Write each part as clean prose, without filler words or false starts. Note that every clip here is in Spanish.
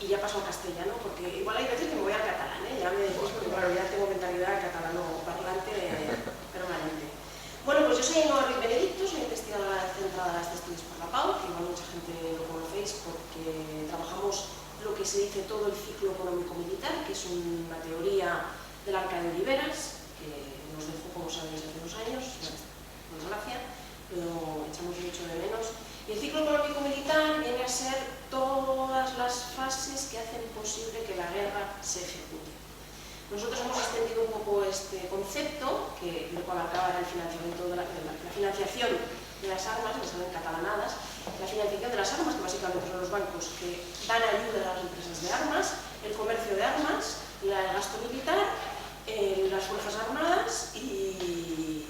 y ya paso al castellano, porque igual hay veces que me voy al catalán, ya me decís, porque claro, ya tengo mentalidad catalano parlante permanente. Bueno, pues yo soy Ainhoa Ruiz Benedicto, soy investigadora centrada en estudios por la PAU, que igual mucha gente lo conocéis porque trabajamos lo que se dice todo el ciclo económico-militar, que es una teoría del Arca de Oliveras, que nos dejó, como sabéis, hace unos años, por desgracia, pero echamos mucho de menos. Y el ciclo económico-militar viene a ser todas las fases que hacen posible que la guerra se ejecute. Nosotros hemos extendido un poco este concepto, que lo cual acaba el financiamiento de la financiación de las armas, que salen catalanadas, la financiación de las armas, que básicamente son los bancos que dan ayuda a las empresas de armas, el comercio de armas, el gasto militar, las fuerzas armadas y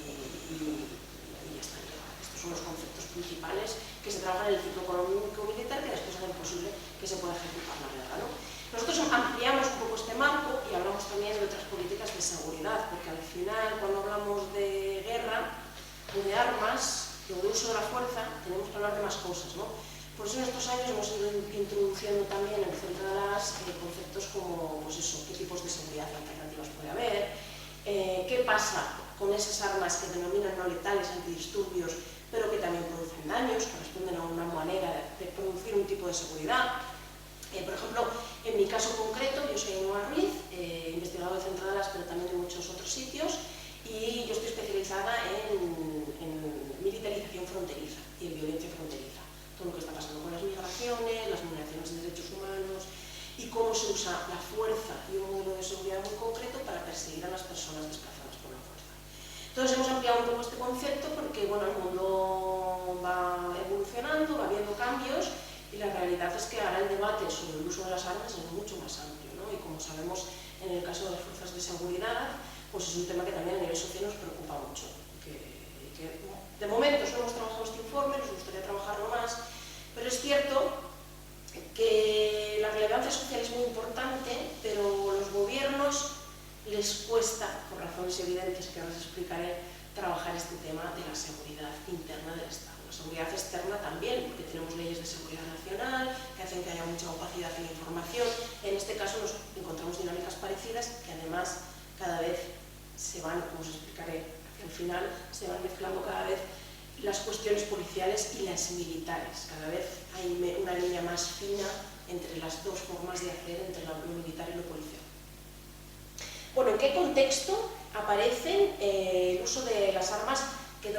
ya está. Estos son los conceptos principales que se trabajan en el ciclo económico-militar, que después hacen posible que se pueda ejecutar la guerra, ¿no? Nosotros ampliamos un poco este marco y hablamos también de otras políticas de seguridad, porque al final, cuando hablamos de guerra o de armas o de uso de la fuerza, tenemos que hablar de más cosas, ¿no? Por eso en estos años hemos ido introduciendo también en el centro de las conceptos como, pues eso, qué tipos de seguridad alternativas puede haber, qué pasa con esas armas que denominan no letales, antidisturbios, pero que también producen daños, que responden a una manera de producir un tipo de seguridad. Por ejemplo, en mi caso concreto, yo soy Ainhoa Ruiz, investigadora de Centradas, pero también en muchos otros sitios, y yo estoy especializada en militarización fronteriza y en violencia fronteriza. Todo lo que está pasando con las migraciones, las vulneraciones de derechos humanos y cómo se usa la fuerza y un modelo de seguridad muy concreto para perseguir a las personas desplazadas por la fuerza. Entonces hemos ampliado un poco este concepto porque bueno, el mundo va evolucionando, va habiendo cambios. Y la realidad es que ahora el debate sobre el uso de las armas es mucho más amplio, ¿no? Y como sabemos, en el caso de las fuerzas de seguridad, pues es un tema que también a nivel social nos preocupa mucho. Que de momento solo hemos trabajado este informe, nos gustaría trabajarlo más, pero es cierto que la relevancia social es muy importante, pero los gobiernos les cuesta, por razones evidentes que ahora les explicaré, trabajar este tema de la seguridad interna del Estado. La seguridad externa también, porque tenemos leyes de seguridad nacional que hacen que haya mucha opacidad en la información. En este caso nos encontramos dinámicas parecidas que además cada vez se van, como os explicaré al final, se van mezclando cada vez las cuestiones policiales y las militares. Cada vez hay una línea más fina entre las dos formas de hacer, entre lo militar y lo policial. Bueno, ¿en qué contexto aparecen el uso de las armas que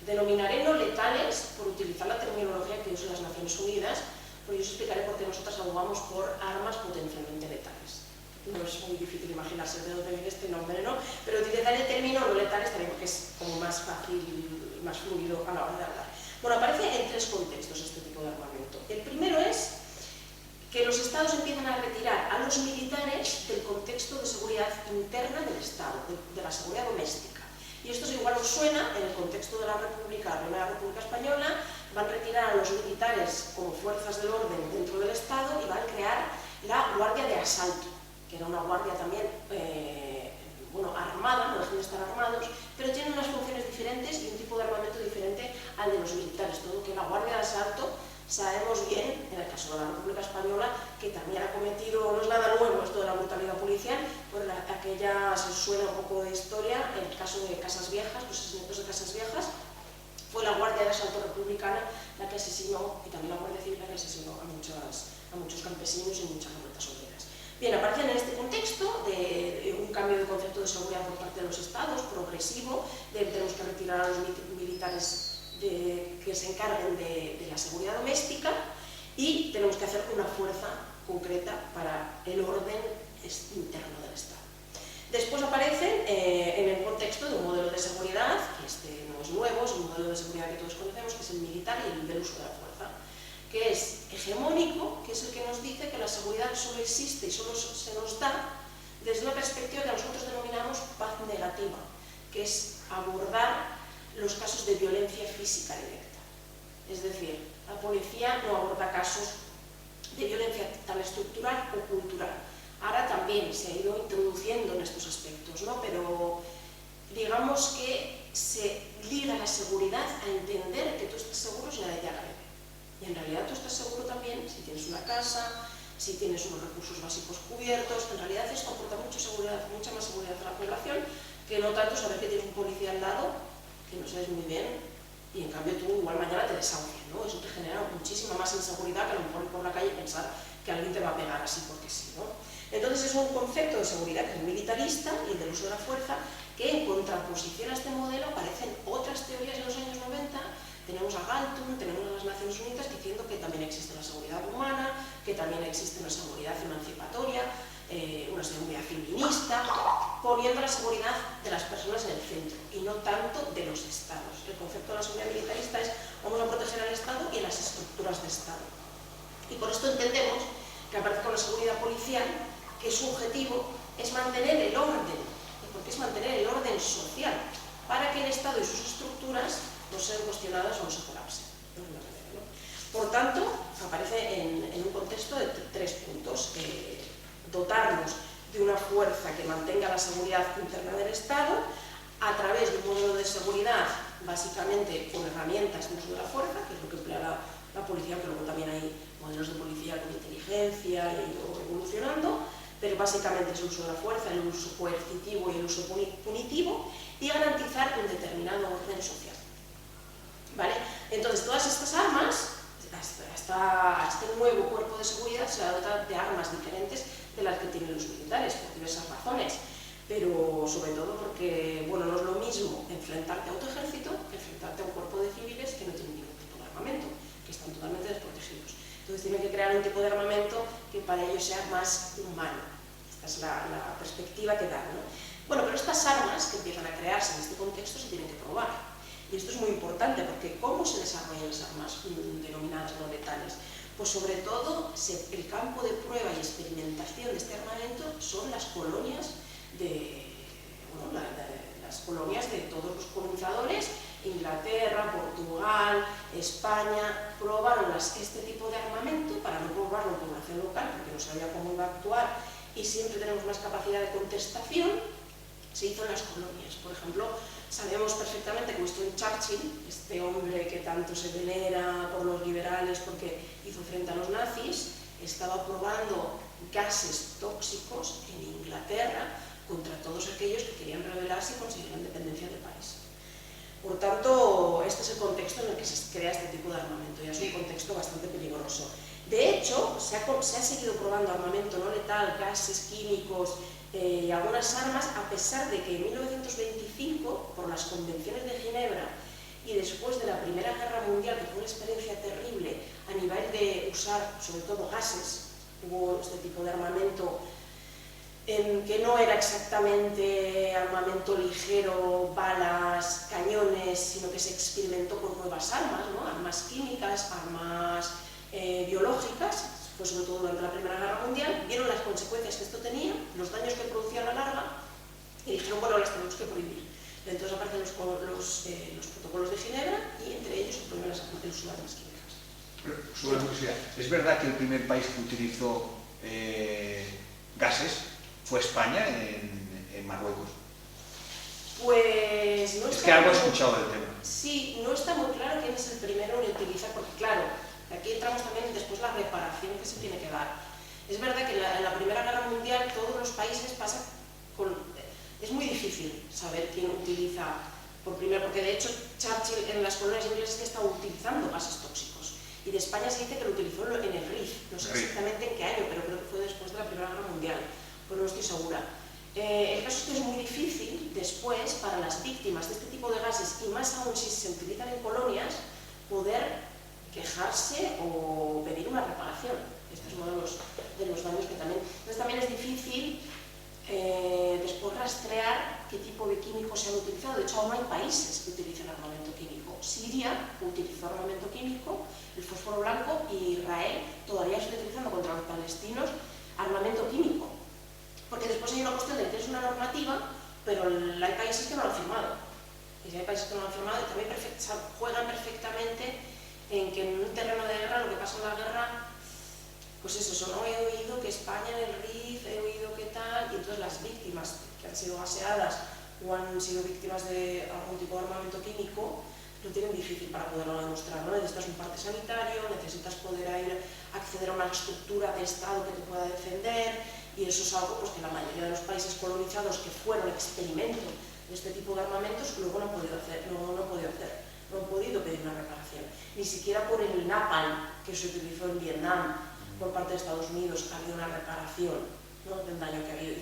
denominaré no letales, por utilizar la terminología que usan las Naciones Unidas, pero yo os explicaré por qué nosotras abogamos por armas potencialmente letales. No es muy difícil imaginarse de dónde viene este nombre, ¿no? Pero utilizar el término no letales también porque es como más fácil y más fluido a la hora de hablar. Bueno, aparece en tres contextos este tipo de armamento. El primero es que los estados empiezan a retirar a los militares del contexto de seguridad interna del Estado, de la seguridad doméstica. Y esto igual os suena, en el contexto de la Primera República Española, van a retirar a los militares como fuerzas del orden dentro del Estado y van a crear la Guardia de Asalto, que era una guardia también armada, no dejan de estar armados, pero tienen unas funciones diferentes y un tipo de armamento diferente al de los militares. Todo que la Guardia de Asalto, sabemos bien, en el caso de la República Española, que también ha cometido, no es nada nuevo esto de la brutalidad policial, por aquella, se suena un poco de historia, en el caso de Casas Viejas, los asesinatos de Casas Viejas, fue la Guardia de Asalto Republicana la que asesinó, y también la Guardia Civil la que asesinó a muchos campesinos y muchas revueltas obreras. Bien, aparecen en este contexto de un cambio de concepto de seguridad por parte de los estados, progresivo, tenemos que retirar a los militares que se encarguen de la seguridad doméstica y tenemos que hacer una fuerza concreta para el orden interno del Estado. Después aparecen en el contexto de un modelo de seguridad, que este no es nuevo, es un modelo de seguridad que todos conocemos, que es el militar y el del uso de la fuerza, que es hegemónico, que es el que nos dice que la seguridad solo existe y solo se nos da desde una perspectiva que nosotros denominamos paz negativa, que es abordar los casos de violencia física directa. Es decir, la policía no aborda casos de violencia tan estructural o cultural. Ahora también se ha ido introduciendo en estos aspectos, ¿no? Pero digamos que se liga la seguridad a entender que tú estás seguro si nadie te agrede. Y en realidad tú estás seguro también si tienes una casa, si tienes unos recursos básicos cubiertos. En realidad esto aporta mucha más seguridad a la población que no tanto saber que tienes un policía al lado, que no sabes muy bien, y en cambio tú igual mañana te desahucias, ¿no? Eso te genera muchísima más inseguridad que a lo mejor ir por la calle y pensar que alguien te va a pegar así porque sí, ¿no? Entonces es un concepto de seguridad que es militarista y el del uso de la fuerza, que en contraposición a este modelo aparecen otras teorías en los años 90. Tenemos a Galtung, tenemos a las Naciones Unidas diciendo que también existe la seguridad humana, que también existe una seguridad emancipatoria, una seguridad feminista, poniendo la seguridad de las personas en el centro y no tanto de los estados. El concepto de la seguridad militarista es vamos a proteger al Estado y a las estructuras de Estado. Y por esto entendemos que aparece con la seguridad policial, que su objetivo es mantener el orden, porque es mantener el orden social, para que el Estado y sus estructuras no sean cuestionadas o no se colapsen. Por tanto, aparece en un contexto de 3 puntos. Dotarnos de una fuerza que mantenga la seguridad interna del Estado a través de un modelo de seguridad, básicamente con herramientas de uso de la fuerza, que es lo que emplea la policía, que luego también hay modelos de policía con inteligencia y ido evolucionando, pero básicamente es el uso de la fuerza, el uso coercitivo y el uso punitivo, y garantizar un determinado orden social. ¿Vale? Entonces, todas estas armas, este nuevo cuerpo de seguridad se dota de armas diferentes de las que tienen los militares, por diversas razones, pero sobre todo porque, bueno, no es lo mismo enfrentarte a otro ejército que enfrentarte a un cuerpo de civiles que no tienen ningún tipo de armamento, que están totalmente desprotegidos. Entonces tienen que crear un tipo de armamento que para ellos sea más humano. Esta es la perspectiva que dan, ¿no? Bueno, pero estas armas que empiezan a crearse en este contexto se tienen que probar. Y esto es muy importante porque ¿cómo se desarrollan las armas denominadas no letales? Pues sobre todo el campo de prueba y experimentación de este armamento son las colonias las colonias de todos los colonizadores. Inglaterra, Portugal, España probaron este tipo de armamento para no probarlo en población local porque no sabía cómo iba a actuar y siempre tenemos más capacidad de contestación. Se hizo en las colonias. Por ejemplo, sabemos perfectamente que Winston Churchill, este hombre que tanto se venera por los liberales porque hizo frente a los nazis, estaba probando gases tóxicos en Inglaterra contra todos aquellos que querían rebelarse y conseguir la independencia del país. Por tanto, este es el contexto en el que se crea este tipo de armamento, y es un contexto bastante peligroso. De hecho, se ha seguido probando armamento no letal, gases químicos y algunas armas, a pesar de que en 1925, por las convenciones de Ginebra y después de la Primera Guerra Mundial, que fue una experiencia terrible a nivel de usar sobre todo gases, hubo este tipo de armamento que no era exactamente armamento ligero, balas, cañones, sino que se experimentó con nuevas armas, ¿no? Armas químicas, armas biológicas, fue sobre todo durante la Primera Guerra Mundial, vieron las consecuencias que esto tenía, los daños que producía a la larga, y dijeron, bueno, las tenemos que prohibir. Entonces aparecen los protocolos de Ginebra y entre ellos se prohíben el uso de armas químicas. Sobre la curiosidad, ¿es verdad que el primer país que utilizó gases fue España en Marruecos? Pues no está... Es que algo he escuchado del tema. Sí, no está muy claro quién es el primero en utilizar, porque claro, aquí entramos también después la reparación que se tiene que dar. Es verdad que en la Primera Guerra Mundial todos los países pasan con... Es muy difícil saber quién utiliza por primero, porque de hecho Churchill en las colonias inglesas estaba utilizando gases tóxicos. Y de España se dice que lo utilizó en el Rif, no sé exactamente en qué año, pero creo que fue después de la Primera Guerra Mundial, pues no estoy segura. El caso es que es muy difícil después para las víctimas de este tipo de gases, y más aún si se utilizan en colonias, poder quejarse o pedir una reparación. Este es uno de los daños que también... Entonces también es difícil después rastrear qué tipo de químicos se han utilizado. De hecho, aún hay países que utilizan armamento químico. Siria utilizó armamento químico, el fósforo blanco, y Israel todavía está utilizando contra los palestinos armamento químico. Porque después hay una cuestión de que tienes una normativa, pero hay países que no lo han firmado. Y si hay países que no lo han firmado, y también juegan perfectamente en que en un terreno de guerra, lo que pasa en la guerra, pues eso, no he oído que España en el Rif, he oído que tal, y entonces las víctimas que han sido gaseadas o han sido víctimas de algún tipo de armamento químico, lo tienen difícil para poderlo demostrar, ¿no? Necesitas un parte sanitario, necesitas poder acceder a una estructura de Estado que te pueda defender, y eso es algo pues, que la mayoría de los países colonizados que fueron experimento de este tipo de armamentos luego no han podido hacer, no han podido pedir una reparación. Ni siquiera por el napalm que se utilizó en Vietnam por parte de Estados Unidos ha habido una reparación, ¿no? Del daño que ha habido. Y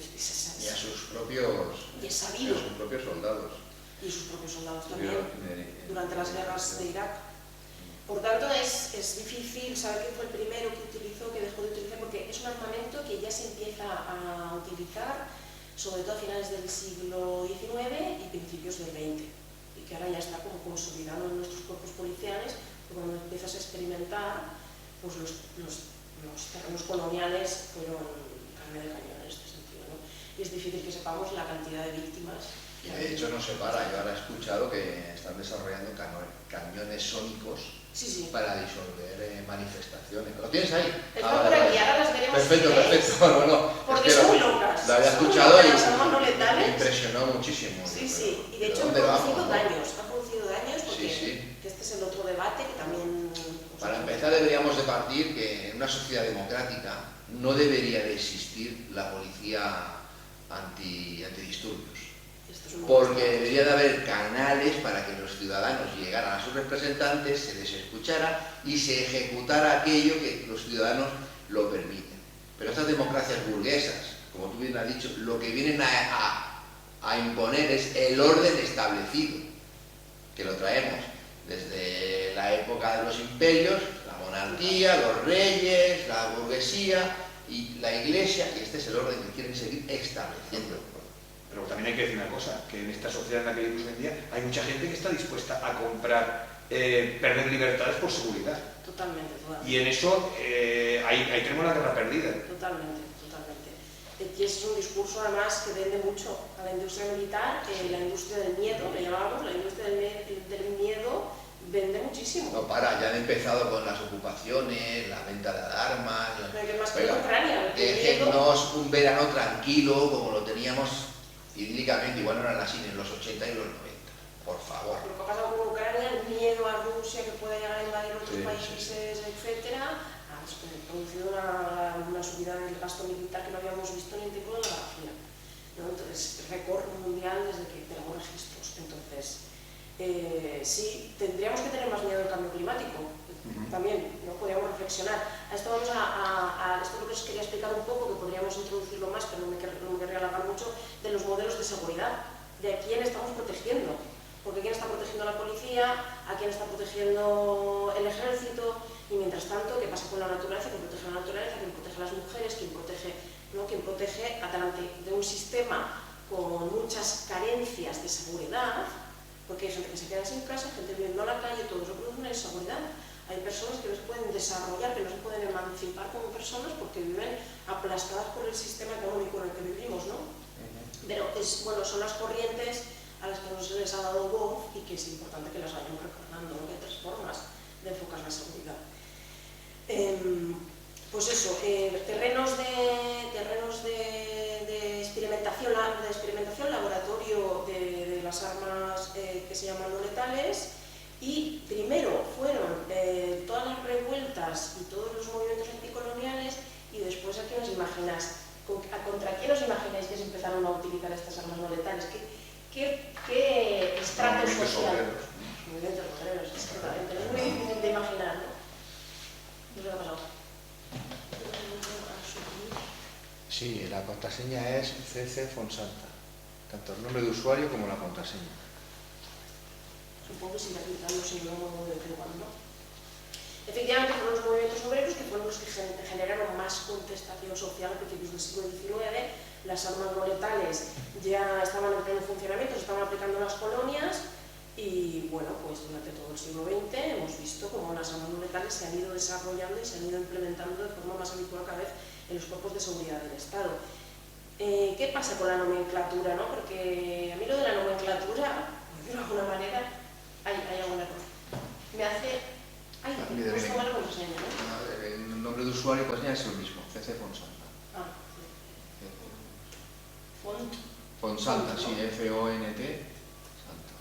a sus propios soldados. Y sus propios soldados también, durante las guerras de Irak. Por tanto, es difícil saber quién fue el primero que utilizó, que dejó de utilizar, porque es un armamento que ya se empieza a utilizar, sobre todo a finales del siglo XIX y principios del XX, y que ahora ya está como consolidado en nuestros cuerpos policiales, porque cuando empiezas a experimentar, pues los terrenos coloniales fueron carne de cañón en este sentido, ¿no? Y es difícil que sepamos la cantidad de víctimas. Y de hecho no se para, yo ahora he escuchado que están desarrollando cañones sónicos para disolver manifestaciones. ¿Lo tienes ahí? Está por aquí, ahora las veremos. Perfecto. Bueno, porque son muy locas. Lo había escuchado y me impresionó muchísimo. Sí, y de hecho han producido daños porque este es el otro debate que también... Para empezar deberíamos de partir que en una sociedad democrática no debería de existir la policía antidisturbios. Porque debería de haber canales para que los ciudadanos llegaran a sus representantes, se les escuchara y se ejecutara aquello que los ciudadanos lo permiten. Pero estas democracias burguesas, como tú bien has dicho, lo que vienen a imponer es el orden establecido, que lo traemos desde la época de los imperios, la monarquía, los reyes, la burguesía y la iglesia, y este es el orden que quieren seguir estableciendo. Pero también hay que decir una cosa, que en esta sociedad en la que vivimos hoy en día hay mucha gente que está dispuesta a comprar, perder libertades por seguridad. Totalmente. Y en eso ahí tenemos la guerra perdida. Totalmente. Y ese es un discurso además que vende mucho a la industria militar, la industria del miedo, le llamamos, la industria del miedo vende muchísimo. No para, ya han empezado con las ocupaciones, la venta de armas. Déjennos un verano tranquilo como lo teníamos idílicamente, igual no eran así en los 80 y los 90, por favor. Lo que ha pasado con Ucrania, el miedo a Rusia que pueda llegar a invadir otros países, etcétera, ha producido una subida del gasto militar que no habíamos visto ni en tiempo de la Guerra Fría, ¿no? Entonces, récord mundial desde que tenemos registros. Entonces, sí, tendríamos que tener más miedo al cambio climático. También, ¿no? Podríamos reflexionar. A esto esto es lo que os quería explicar un poco, que podríamos introducirlo más, pero no me querría alargar mucho, de los modelos de seguridad, de a quién estamos protegiendo. Porque quién está protegiendo a la policía, a quién está protegiendo el ejército, y mientras tanto, ¿qué pasa con la naturaleza? ¿Quién protege la naturaleza? ¿Quién protege a las mujeres? ¿Quién protege adelante de un sistema con muchas carencias de seguridad? Porque hay gente que se queda sin casa, gente viviendo a la calle, todo eso produce una inseguridad. Hay personas que no se pueden desarrollar, que no se pueden emancipar como personas porque viven aplastadas por el sistema económico en el que vivimos, ¿no? Pero son las corrientes a las que no se les ha dado voz y que es importante que las vayamos recordando, ¿no? Que hay tres formas de enfocar la seguridad. Pues eso, terrenos de experimentación, laboratorio de las armas que se llaman no letales. Y primero fueron todas las revueltas y todos los movimientos anticoloniales, y después, ¿a quién os imagináis? ¿Contra quién os imagináis que se empezaron a utilizar estas armas no letales? ¿Qué estrato social? Movimientos obreros, exactamente. Es muy difícil de imaginar, ¿no? ¿Qué es lo que ha pasado? Sí, la contraseña es CC Fonsanta, tanto el nombre de usuario como la contraseña. Supongo que sigue aplicándose luego de vez en cuando. Efectivamente, fueron los movimientos obreros que fueron los que generaron más contestación social a principios del siglo XIX. Las armas no letales ya estaban en pleno funcionamiento, se estaban aplicando en las colonias, y bueno, pues durante todo el siglo XX hemos visto cómo las armas no letales se han ido desarrollando y se han ido implementando de forma más habitual cada vez en los cuerpos de seguridad del Estado. ¿Qué pasa con la nomenclatura, no? Porque a mí lo de la nomenclatura, por decirlo de alguna manera, hay algún error. Me hace... pues tomar la contraseña, ¿no? El nombre de usuario y contraseña es el mismo, CC Fonsanta. Font. Fonsanta, sí, F-O-N-T, Santa.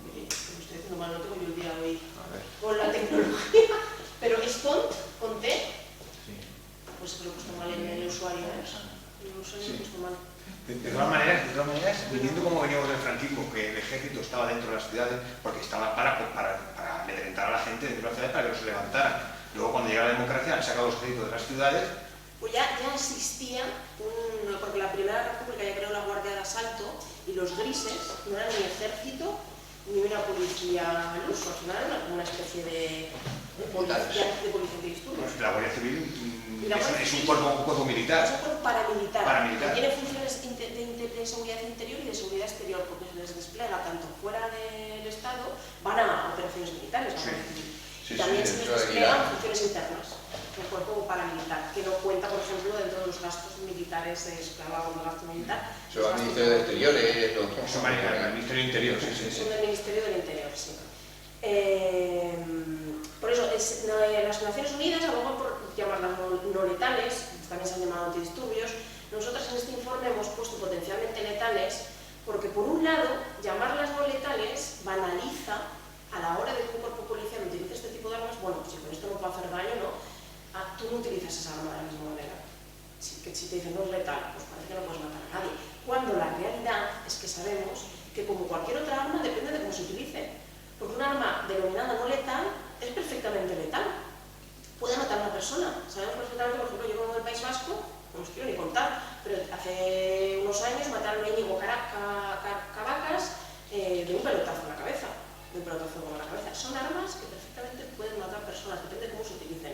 Mire, pero usted diciendo mal, no tengo yo el día de hoy A ver, con la tecnología, pero es font con T, sí. pues se lo he puesto mal en el usuario, ¿eh? En el usuario lo he puesto mal. De todas maneras, viniendo como veníamos del franquismo, que el ejército estaba dentro de las ciudades, porque estaba para amedrentar a la gente dentro de las ciudades para que no se levantaran. Luego, cuando llega la democracia, han sacado los ejércitos de las ciudades. Pues ya existía, porque la Primera República ya creó la Guardia de Asalto y los grises no eran ni ejército ni una policía al uso, al final era una especie de policía antidisturbios. Pues la Guardia Civil es un cuerpo militar. Es un cuerpo paramilitar, Paramilitar. que tiene funciones de seguridad interior y de seguridad exterior, porque se les despliega tanto fuera del Estado, van a operaciones militares, la Guardia Civil. Sí, Y también se les dentro de desplegan Irak. funciones internas, un cuerpo paramilitar, que no cuenta, por ejemplo, dentro de los gastos militares, que hablamos de gasto militar. Se va al Ministerio de Exteriores, Eso maneja el Ministerio del Interior, sí. Son del Ministerio del Interior, sí. Por eso, las Naciones Unidas, a lo mejor por llamarlas no letales, también se han llamado antidisturbios, nosotras en este informe hemos puesto potencialmente letales, porque por un lado, llamarlas no letales banaliza a la hora de que un cuerpo policial utilice este tipo de armas. Bueno, si con esto no puedo hacer daño, ¿no? Tú no utilizas esa arma de la misma manera. Si te dicen no es letal, pues parece que no puedes matar a nadie. Cuando la realidad es que sabemos que como cualquier otra arma depende de cómo se utilice. Porque una arma denominada no letal es perfectamente letal. Puede matar a una persona. Sabemos perfectamente, por ejemplo, yo vengo del País Vasco, no os quiero ni contar, pero hace unos años mataron a Íñigo Cabacas de un pelotazo en la cabeza. Son armas que perfectamente pueden matar personas, depende de cómo se utilicen.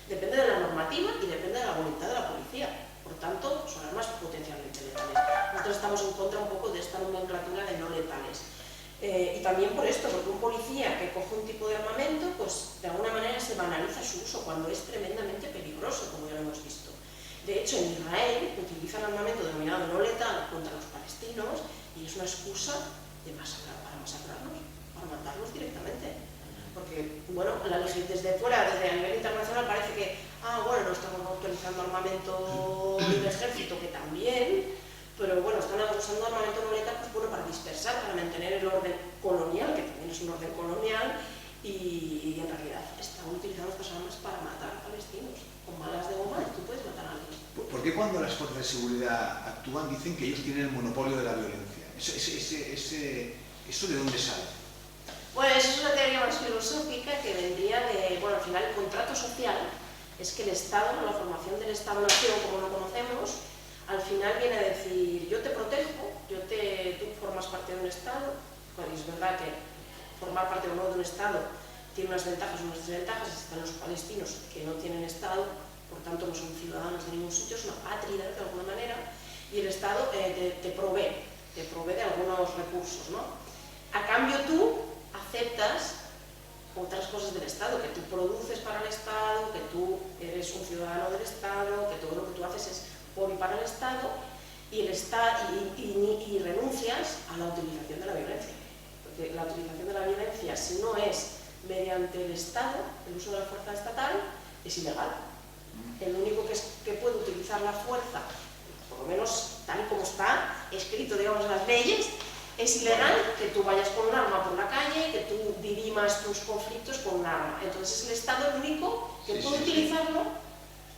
Depende de la normativa y depende de la voluntad de la policía. Por tanto, son armas potencialmente letales. Nosotros estamos en contra un poco de esta nomenclatura de no letales. Y también por esto, porque un policía que coge un tipo de armamento, pues de alguna manera se banaliza su uso cuando es tremendamente peligroso, como ya lo hemos visto. De hecho, en Israel utilizan armamento denominado no letal contra los palestinos y es una excusa de para masacrarlos, para matarlos directamente. Porque, bueno, desde fuera, desde a nivel internacional, parece que, bueno, no estamos autorizando armamento del ejército, que también, pero bueno, están usando armamento no letal, pues bueno, para dispersar, para mantener el orden colonial, que también es un orden colonial, y en realidad están utilizando estas armas para matar palestinos. Con balas de goma tú puedes matar a alguien. ¿Por qué cuando las fuerzas de seguridad actúan dicen que ellos tienen el monopolio de la violencia? ¿Eso de dónde sale? Bueno, eso es una teoría más filosófica que vendría de, bueno, al final el contrato social es que el Estado, la formación del Estado-Nación como lo conocemos, al final viene a decir, yo te protejo, tú formas parte de un Estado, pues es verdad que formar parte o no de un Estado tiene unas ventajas y unas desventajas, están los palestinos que no tienen Estado, por tanto no son ciudadanos de ningún sitio, es una patria de alguna manera, y el Estado te provee de algunos recursos, ¿no? A cambio tú aceptas otras cosas del Estado, que tú produces para el Estado, que tú eres un ciudadano del Estado, que todo lo que tú haces es por y para el Estado, y renuncias a la utilización de la violencia. Porque la utilización de la violencia, si no es mediante el Estado, el uso de la fuerza estatal, es ilegal. El único que puede utilizar la fuerza, por lo menos tal y como está escrito, digamos, en las leyes, es ilegal que tú vayas con un arma por la calle, que tú dirimas tus conflictos con un arma. Entonces es el Estado el único que puede utilizarlo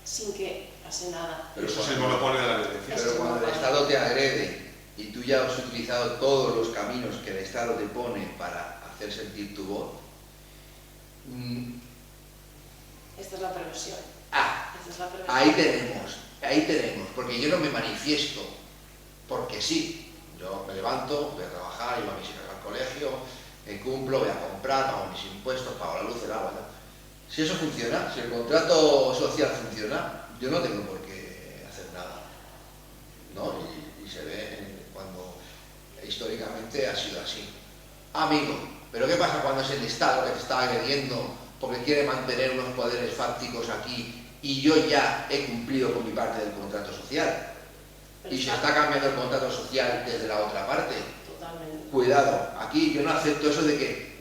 sin que pase nada. Pero eso es el monopolio de la violencia. Pero cuando el Estado te agrede y tú ya has utilizado todos los caminos que el Estado te pone para hacer sentir tu voz, esta es la perversión. Esta es la perversión. Ahí tenemos, porque yo no me manifiesto porque sí. Yo me levanto, voy a trabajar, llevo a mis hijas al colegio, cumplo, voy a comprar, pago mis impuestos, pago la luz, el agua, ¿no? Si eso funciona, si el contrato social funciona, yo no tengo por qué hacer nada, ¿no? Y se ve cuando históricamente ha sido así. Amigo, pero ¿qué pasa cuando es el Estado que te está agrediendo porque quiere mantener unos poderes fácticos aquí y yo ya he cumplido con mi parte del contrato social? Y se está cambiando el contrato social desde la otra parte. Totalmente. Cuidado, aquí yo no acepto eso de que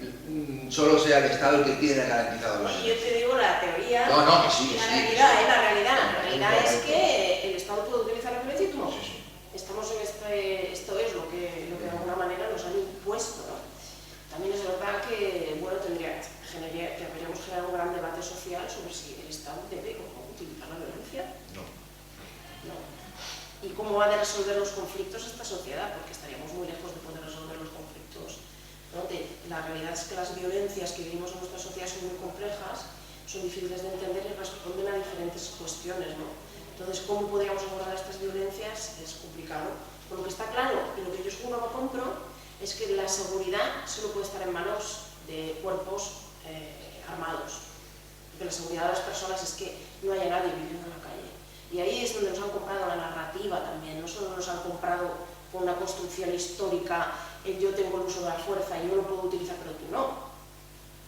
solo sea el Estado el que tiene garantizado la Y yo te digo la teoría. No, que sí. La realidad es que el Estado puede utilizar la violencia y tú no. Sí. Estamos en esto es lo que de alguna manera nos han impuesto, ¿no? También es verdad que violencia? No. No. ¿Y cómo va a resolver los conflictos esta sociedad? Porque estaríamos muy lejos de poder resolver los conflictos, ¿no? La realidad es que las violencias que vivimos en nuestra sociedad son muy complejas, son difíciles de entender y responden a diferentes cuestiones, ¿no? Entonces, ¿cómo podríamos abordar estas violencias? Es complicado. Por lo que está claro, y lo que yo seguro no compro, es que la seguridad solo puede estar en manos de cuerpos armados. Porque la seguridad de las personas es que no haya nadie viviendo en la calle. Y ahí es donde nos han comprado la narrativa también. No solo nos han comprado con una construcción histórica, yo tengo el uso de la fuerza y yo lo puedo utilizar, pero tú no.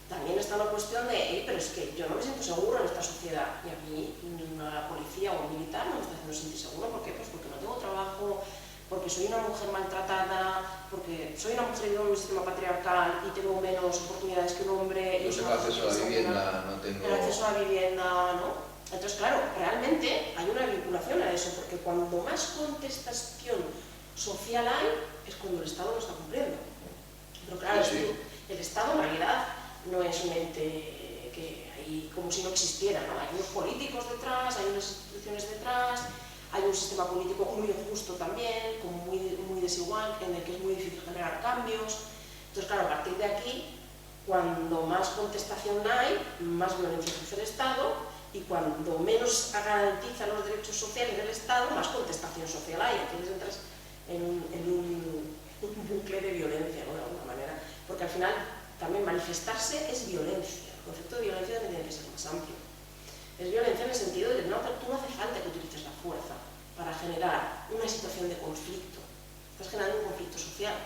También está la cuestión de, pero es que yo no me siento seguro en esta sociedad, y a mí la policía o un militar no me está haciendo sentir seguro. ¿Por qué? Pues porque no tengo trabajo, porque soy una mujer maltratada, porque soy una mujer que vivo en un sistema patriarcal y tengo menos oportunidades que un hombre. No tengo acceso a la vivienda, no tengo... El acceso a la vivienda, ¿no? Entonces, claro, realmente hay una vinculación a eso, porque cuando más contestación social hay, es cuando el Estado no está cumpliendo. Pero claro, sí. El Estado en realidad no es un ente que hay como si no existiera, ¿no? Hay unos políticos detrás, hay unas instituciones detrás, hay un sistema político muy injusto también, como muy desigual, en el que es muy difícil generar cambios. Entonces, claro, a partir de aquí, cuando más contestación hay, más violencia ejerce el Estado, y cuando menos garantiza los derechos sociales del Estado, más contestación social hay. Entonces entras en un bucle de violencia, ¿no? De alguna manera, porque al final también manifestarse es violencia. El concepto de violencia también tiene que ser más amplio. Es violencia en el sentido de que no hace falta que utilices la fuerza para generar una situación de conflicto. Estás generando un conflicto social.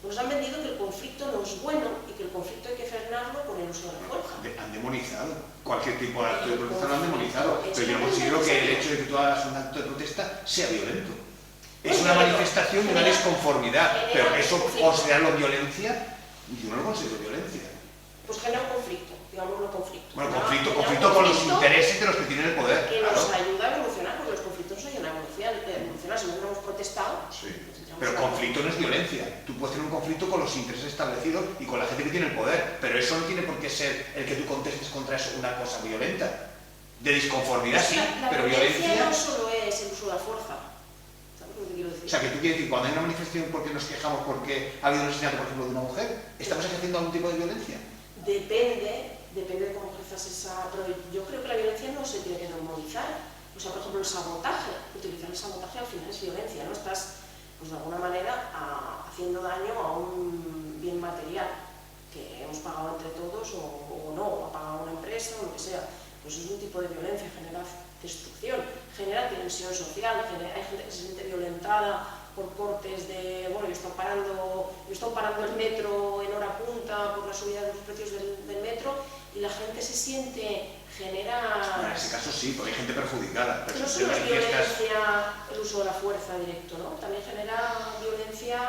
Nos han vendido que el conflicto no es bueno y que el conflicto hay que frenarlo con el uso de la fuerza. Han demonizado. Cualquier tipo de acto de protesta lo han demonizado. Pero yo no considero que el hecho de que tú hagas un acto de protesta sea violento. Es una manifestación de una desconformidad. Pero eso, considerarlo violencia, yo no lo considero violencia. Pues genera un conflicto, digámoslo conflicto. Bueno, conflicto con los intereses de los que tienen el poder. Que nos ayuda a evolucionar, porque los conflictos nos ayudan a evolucionar. Si no hubiéramos protestado... Sí. Pero conflicto no es violencia. Tú puedes tener un conflicto con los intereses establecidos y con la gente que tiene el poder, pero eso no tiene por qué ser el que tú contestes contra eso una cosa violenta. De disconformidad sí, pero violencia... no solo es el uso de la fuerza. ¿Sabes lo que quiero decir? O sea, que tú quieres decir, cuando hay una manifestación porque nos quejamos porque ha habido un asesinato, por ejemplo, de una mujer, ¿estamos ejerciendo algún tipo de violencia? Depende de cómo ejerzas esa... Pero yo creo que la violencia no se tiene que normalizar. O sea, por ejemplo, el sabotaje. Utilizar el sabotaje al final es violencia, ¿no? Estás, pues de alguna manera, haciendo daño a un bien material que hemos pagado entre todos o no, o ha pagado una empresa o lo que sea. Pues es un tipo de violencia, genera destrucción, genera tensión social, hay gente que se siente violentada por cortes de, bueno, yo he estado parando el metro en hora punta por la subida de los precios del metro, y la gente se siente, genera... Bueno, en ese caso sí, porque hay gente perjudicada. Pero no solo es violencia el uso de la fuerza directo, ¿no? También genera violencia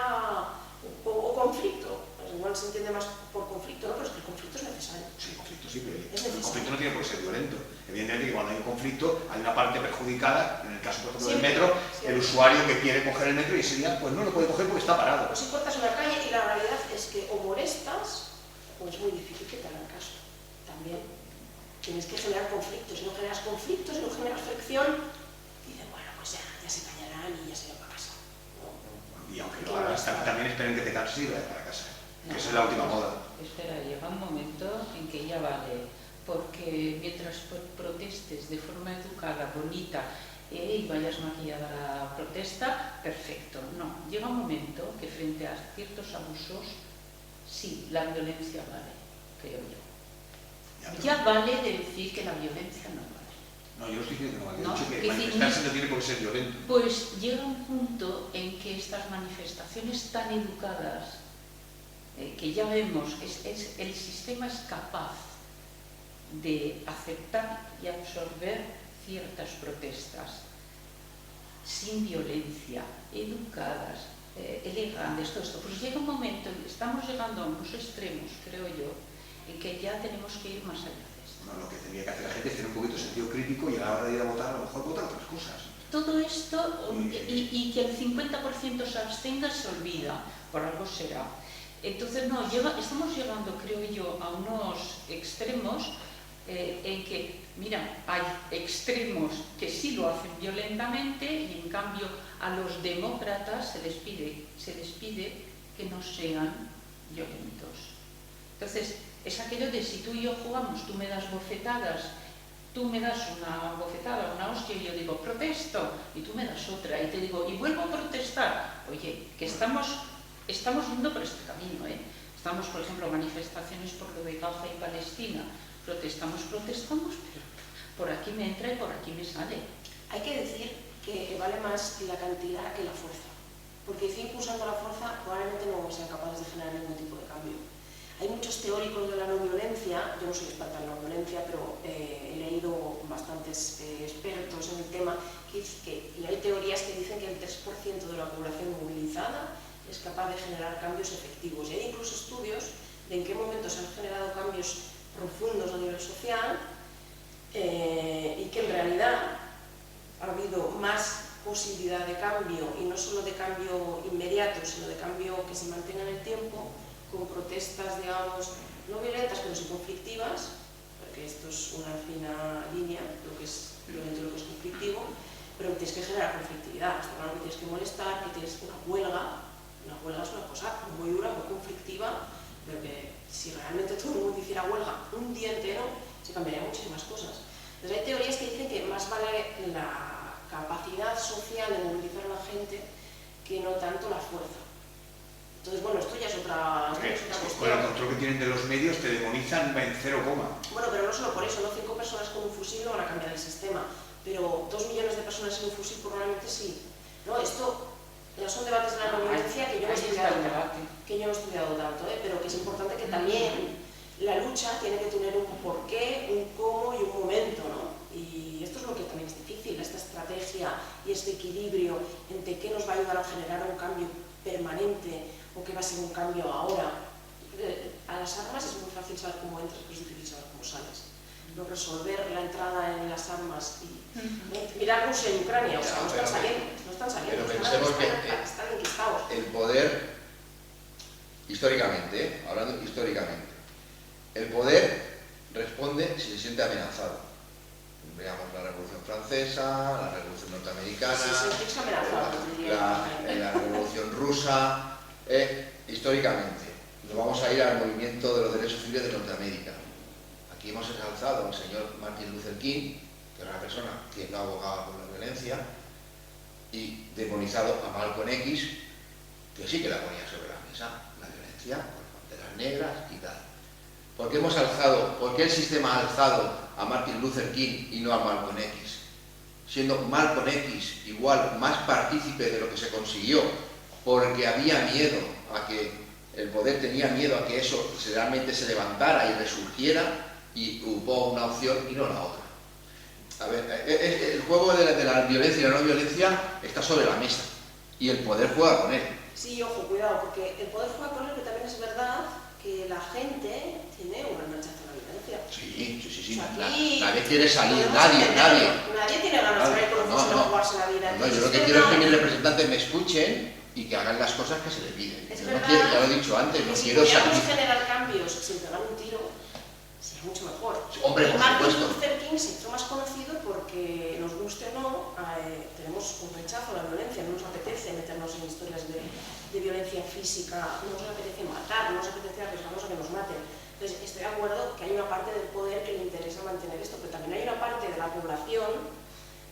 o conflicto. Pues igual se entiende más por conflicto, ¿no? Pero es que el conflicto es necesario. Sí, el conflicto sí, pero el conflicto no tiene por qué ser violento. Evidentemente que cuando hay un conflicto hay una parte perjudicada, en el caso por ejemplo del metro, el usuario que quiere coger el metro y ese día pues no lo puede coger porque está parado. Pues si cortas una calle y la realidad es que o molestas o es muy difícil que te hagan caso. También tienes que generar conflictos. Si no generas conflictos, si no generas fricción, dices, bueno, pues ya se callarán y ya se va para casa, ¿no? Y aunque lo hagas, también esperen que te canses y vayas para casa. Que esa es la última moda. Espera, llega un momento en que ya vale, porque mientras protestes de forma educada, bonita, y vayas maquillada a la protesta, perfecto. No, llega un momento que frente a ciertos abusos, sí, la violencia vale, creo yo. Ya vale de decir que la violencia no vale. No, yo no estoy diciendo que no vale. No, He dicho que manifestarse no tiene por qué ser violento. Pues llega un punto en que estas manifestaciones tan educadas, que ya vemos, el sistema es capaz de aceptar y absorber ciertas protestas sin violencia, educadas, elegantes, todo esto. Pues llega un momento, estamos llegando a unos extremos, creo yo, en que ya tenemos que ir más allá de esto. No, lo que tendría que hacer la gente es tener un poquito de sentido crítico y a la hora de ir a votar, a lo mejor votar otras cosas. Todo esto, y que el 50% se abstenga, se olvida, por algo será. Entonces, no, estamos llegando, creo yo, a unos extremos en que, mira, hay extremos que sí lo hacen violentamente y en cambio a los demócratas se les pide que no sean violentos. Entonces, es aquello de si tú y yo jugamos, tú me das bofetadas, tú me das una bofetada, una hostia, y yo digo, protesto, y tú me das otra, y te digo, y vuelvo a protestar. Oye, que estamos yendo por este camino, ¿eh? Estamos, por ejemplo, manifestaciones por lo de Gaza y Palestina. Protestamos, pero por aquí me entra y por aquí me sale. Hay que decir que vale más la cantidad que la fuerza, porque 5 usando la fuerza probablemente no sean capaces de generar ningún tipo de cambio. Hay muchos teóricos de la no violencia, yo no soy experta en la no violencia, pero he leído bastantes expertos en el tema, y hay teorías que dicen que el 3% de la población movilizada es capaz de generar cambios efectivos. Y hay incluso estudios de en qué momento se han generado cambios profundos a nivel social y que en realidad ha habido más posibilidad de cambio, y no solo de cambio inmediato, sino de cambio que se mantenga en el tiempo, con protestas, digamos, no violentas, pero sí conflictivas, porque esto es una fina línea, lo que es violento y lo que es conflictivo, pero tienes que generar conflictividad, hasta ahora que tienes que molestar, que tienes una huelga es una cosa muy dura, muy conflictiva, pero que si realmente todo el mundo hiciera huelga un día entero, se cambiarían muchísimas cosas. Entonces hay teorías que dicen que más vale la capacidad social de movilizar a la gente que no tanto la fuerza. Entonces, bueno, esto ya es otra cuestión. Con el control que tienen de los medios te demonizan en 0, bueno, pero no solo por eso, no 5 personas con un fusil no van a cambiar el sistema, pero 2 millones de personas sin un fusil probablemente sí. No, esto no son debates de la no violencia que yo no he estudiado tanto, pero que es importante que también la lucha tiene que tener un porqué, un cómo y un momento, ¿no? Y esto es lo que también es difícil, esta estrategia y este equilibrio entre qué nos va a ayudar a generar un cambio permanente o qué va a ser un cambio ahora. A las armas es muy fácil saber cómo entras, pero es difícil saber cómo sales. No resolver la entrada en las armas y mirar Rusia y Ucrania, o sea, no están saliendo, pero pensemos que están enquistados. El poder, históricamente, hablando históricamente, el poder responde si se siente amenazado. Veamos la Revolución Francesa, la Revolución Norteamericana, la Revolución Rusa, históricamente. Nos vamos a ir al movimiento de los derechos civiles de Norteamérica. Aquí hemos exaltado al señor Martin Luther King, que era una persona que no abogaba por la violencia, y demonizado a Malcolm X, que sí que la ponía sobre la mesa, la violencia, por las negras y tal. ¿Por qué el sistema ha alzado a Martin Luther King y no a Malcolm X? Siendo Malcolm X igual más partícipe de lo que se consiguió, porque había miedo a que el poder tenía miedo a que eso realmente se levantara y resurgiera, y hubo una opción y no la otra. A ver, el juego de la violencia y la no violencia está sobre la mesa, y el poder juega con él. Sí, ojo, cuidado, porque el poder juega con él, pero también es verdad que la gente tiene un rechazo a la violencia. Sí. O sea, nadie quiere salir, nadie. Nadie tiene ganas de salir con un fusil a jugarse la vida. No, yo lo que quiero es que mis representantes me escuchen y que hagan las cosas que se les piden. Es yo verdad, no quiero, ya lo he dicho antes, no si quiero pudiéramos salir. generar cambios sin pegar un tiro, sería mucho mejor. Hombre, por Martin supuesto. Luther King se hizo más conocido porque, nos guste o no, tenemos un rechazo a la violencia, no nos apetece meternos en historias de violencia física, no nos apetece matar, no nos apetece arriesgarnos a que nos maten. Entonces, estoy de acuerdo que hay una parte del poder que le interesa mantener esto, pero también hay una parte de la población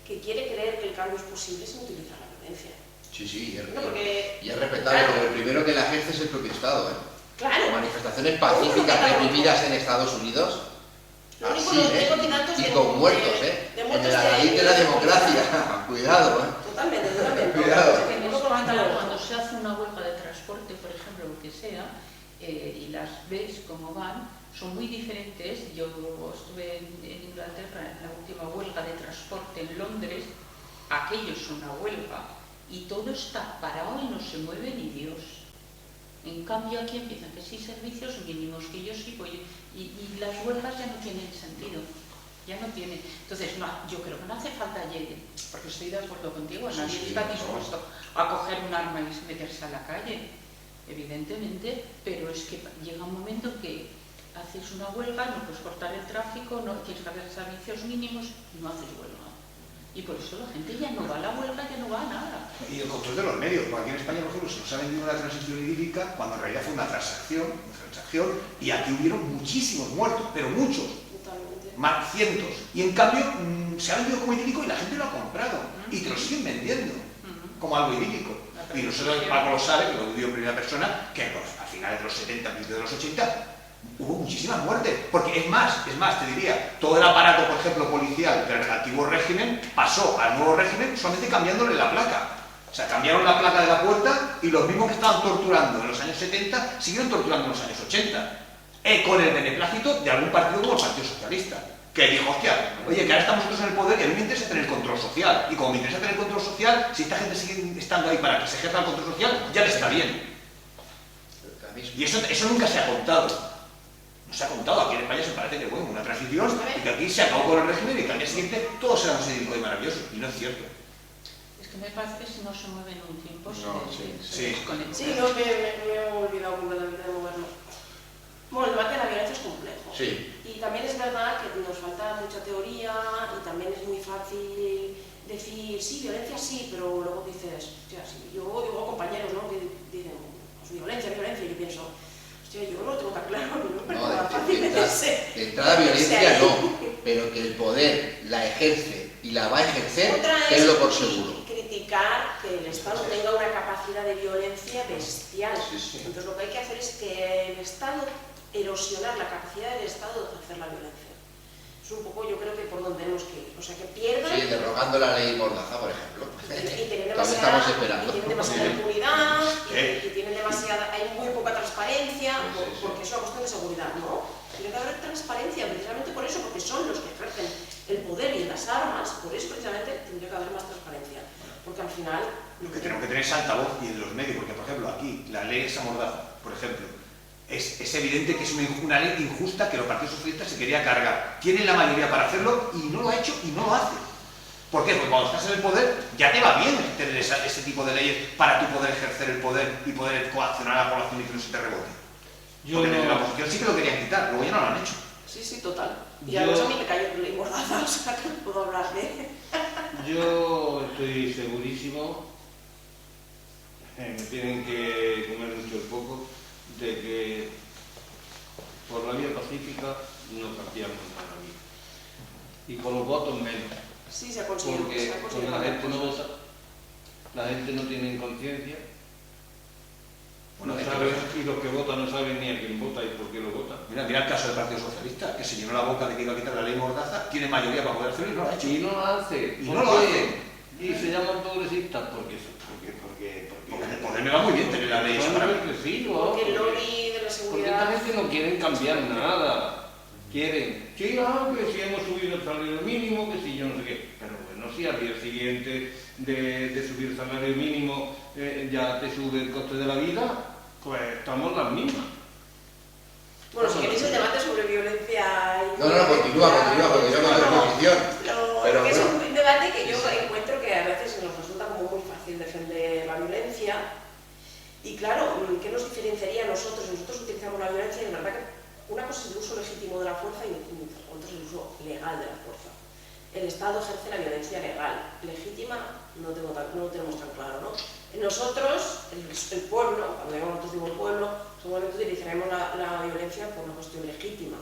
que quiere creer que el cambio es posible sin utilizar la violencia. Sí, y es respetable, claro, pero el primero que la ejerce es el propio Estado. Claro. Manifestaciones pacíficas reprimidas en Estados Unidos, Lo único así, que tengo datos y de- con muertos, de en muertos la de- raíz de la democracia. Cuidado, Totalmente. Cuidado. En España, cuando se hace una huelga de transporte, por ejemplo, lo que sea, y las ves cómo van, son muy diferentes. Yo estuve en Inglaterra en la última huelga de transporte en Londres, aquello es una huelga, y todo está parado y no se mueve ni Dios. En cambio aquí empiezan que sí servicios mínimos, que yo sí voy, y las huelgas ya no tienen sentido. Ya no tiene. Entonces, no, yo creo que no hace falta llegar, porque estoy de acuerdo contigo, nadie está dispuesto a coger un arma y meterse a la calle, evidentemente, pero es que llega un momento que haces una huelga, no puedes cortar el tráfico, no tienes que hacer servicios mínimos, no haces huelga. Y por eso la gente ya no va a la huelga, ya no va a nada. Y el control de los medios, porque aquí en España, por ejemplo, se nos ha vendido una transición idílica cuando en realidad fue una transacción, y aquí hubieron muchísimos muertos, pero muchos, más cientos. Y en cambio se ha vendido como idílico y la gente lo ha comprado, y te lo siguen vendiendo como algo idílico. Y nosotros, Paco lo sabe, que lo vivió en primera persona, que a finales de los 70, principios de los 80, hubo muchísimas muertes, porque es más, te diría, todo el aparato, por ejemplo, policial del antiguo régimen pasó al nuevo régimen solamente cambiándole la placa. O sea, cambiaron la placa de la puerta y los mismos que estaban torturando en los años 70 siguieron torturando en los años 80, con el beneplácito de algún partido como el Partido Socialista, que dijo, hostia, oye, que ahora estamos nosotros en el poder y a mí me interesa tener control social, y como me interesa tener control social, si esta gente sigue estando ahí para que se ejerza el control social, ya le está bien. Y eso nunca se ha contado. No se ha contado, aquí en España se parece que bueno, una transición y que aquí se acabó con el régimen y que al día siguiente todos éramos idílicos y maravillosos, y no es cierto. Es que me parece que si no se mueve en un tiempo se desconecta. Sí, no, me he olvidado completamente de moverlo. Bueno, el debate de la violencia es complejo. Sí. Y también es verdad que nos falta mucha teoría y también es muy fácil decir, sí, violencia sí, pero luego dices, hostia, sí, yo digo compañeros, ¿no?, que dicen, pues violencia, y yo pienso, hostia, yo no lo tengo tan claro, No, tan fácil de entrada violencia no, pero que el poder la ejerce y la va a ejercer, tenlo por seguro. Criticar que el Estado tenga una capacidad de violencia bestial. Sí. Entonces lo que hay que hacer es que el Estado, erosionar la capacidad del Estado de ejercer la violencia. Es un poco, yo creo que por donde tenemos que ir. O sea, que pierdan... Sí, derogando la ley Mordaza, por ejemplo. Y tienen También estamos esperando. Y tienen demasiada impunidad, y tienen hay muy poca transparencia, porque es una cuestión de seguridad, ¿no? Tiene que haber transparencia, precisamente por eso, porque son los que ejercen el poder y las armas, por eso precisamente tendría que haber más transparencia. Porque al final... Lo que tenemos que tener es altavoz y en los medios, porque por ejemplo aquí, la ley esa Mordaza, por ejemplo, es evidente que es una ley injusta que los partidos socialistas se quería cargar. Tienen la mayoría para hacerlo y no lo ha hecho y no lo hace. ¿Por qué? Porque cuando estás en el poder ya te va bien tener ese tipo de leyes para tú poder ejercer el poder y poder coaccionar a la población y que no se te rebote. Porque desde la oposición sí que lo querían quitar, luego ya no lo han hecho. Sí, total. Y además a mí me cayó ley Mordaza, o sea que no puedo hablar de... Yo estoy segurísimo, me tienen que comer mucho el poco, de que por la vía pacífica no cambiamos nada bien. Y con los votos menos. Sí, se ha conseguido. Porque la gente no vota, la gente no tiene conciencia, no saben, y los que votan no saben ni a quién vota y por qué lo vota. Mira el caso del Partido Socialista, que se llenó la boca de que iba a quitar la ley Mordaza, tiene mayoría para poder hacerlo y no lo ha hecho. Y no lo hace. Y no lo hace. Y se llaman progresistas porque Porque el poder me va muy bien tener la ley esa para mí. Porque el lobby de la Porque seguridad... esta gente no quieren cambiar nada. Quieren, sí, que si hemos subido el salario mínimo, que si yo no sé qué. Pero bueno, si al día siguiente de subir el salario mínimo ya te sube el coste de la vida, pues estamos las mismas. Bueno, si queréis el debate sobre violencia... No, continúa con tu posición. Pero es un debate que yo encuentro que a veces nos resulta como muy fácil defender la violencia. Y claro, ¿qué nos diferenciaría a nosotros? Nosotros utilizamos la violencia y la verdad que una cosa es el uso legítimo de la fuerza y otra es el uso legal de la fuerza. El Estado ejerce la violencia legal. Legítima no lo tenemos tan claro, ¿no? Nosotros, el pueblo, cuando nosotros digo el pueblo, seguramente utilizaremos la violencia por una cuestión legítima,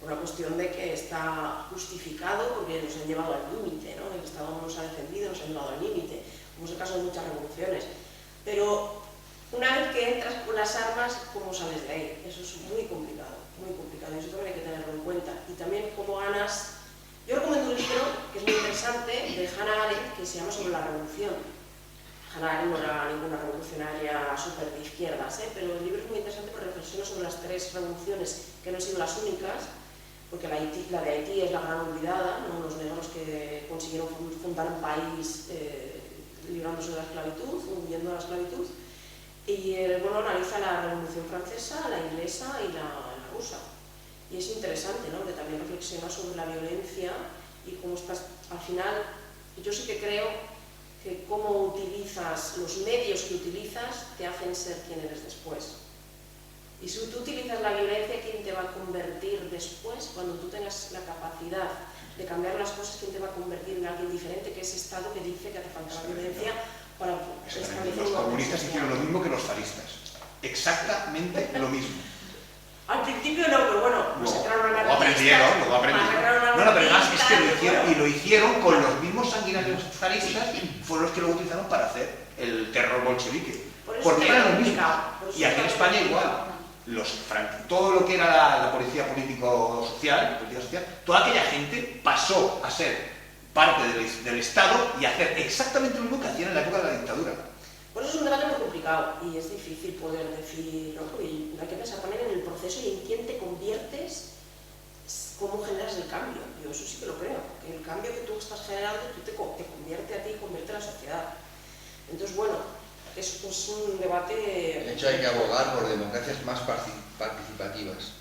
por una cuestión de que está justificado porque nos han llevado al límite, ¿no? El Estado nos ha defendido, nos ha llevado al límite, como es el caso de muchas revoluciones. Pero una vez que entras con las armas, ¿cómo sales de ahí? Eso es muy complicado, y eso también hay que tenerlo en cuenta. Y también cómo ganas... Yo recomiendo un libro que es muy interesante de Hannah Arendt que se llama Sobre la revolución. Hannah Arendt no era ninguna revolucionaria súper de izquierdas, pero el libro es muy interesante porque reflexiona sobre las tres revoluciones que no han sido las únicas, porque la de Haití es la gran olvidada, ¿no? Los negros que consiguieron fundar un país librándose de la esclavitud, huyendo de la esclavitud. Y analiza la Revolución Francesa, la inglesa y la rusa. Y es interesante, ¿no?, que también reflexiona sobre la violencia y cómo estás, al final, yo sí que creo que cómo utilizas, los medios que utilizas te hacen ser quien eres después. Y si tú utilizas la violencia, ¿quién te va a convertir después? Cuando tú tengas la capacidad de cambiar las cosas, ¿quién te va a convertir en alguien diferente que ese Estado que dice que hace falta la violencia para establecer Los una comunistas social? hicieron lo mismo que los zaristas. Exactamente lo mismo. Al principio no, pero bueno, Luego sacaron a aprendieron. No, pero además es que lo hicieron, y lo hicieron con los mismos sanguinarios zaristas, fueron los que lo utilizaron para hacer el terror bolchevique. Porque era lo mismo. Y aquí en España igual. Todo lo que era la policía político-social, toda aquella gente pasó a ser parte del Estado y a hacer exactamente lo mismo que hacían en la época de la dictadura. Por eso es un debate muy complicado y es difícil poder decir, ¿no? Y hay que pensar también en el proceso y en quién te conviertes, cómo generas el cambio. Yo eso sí que lo creo, que el cambio que tú estás generando te convierte a ti y convierte a la sociedad. Entonces, bueno, es un debate... De hecho, hay que abogar por democracias más participativas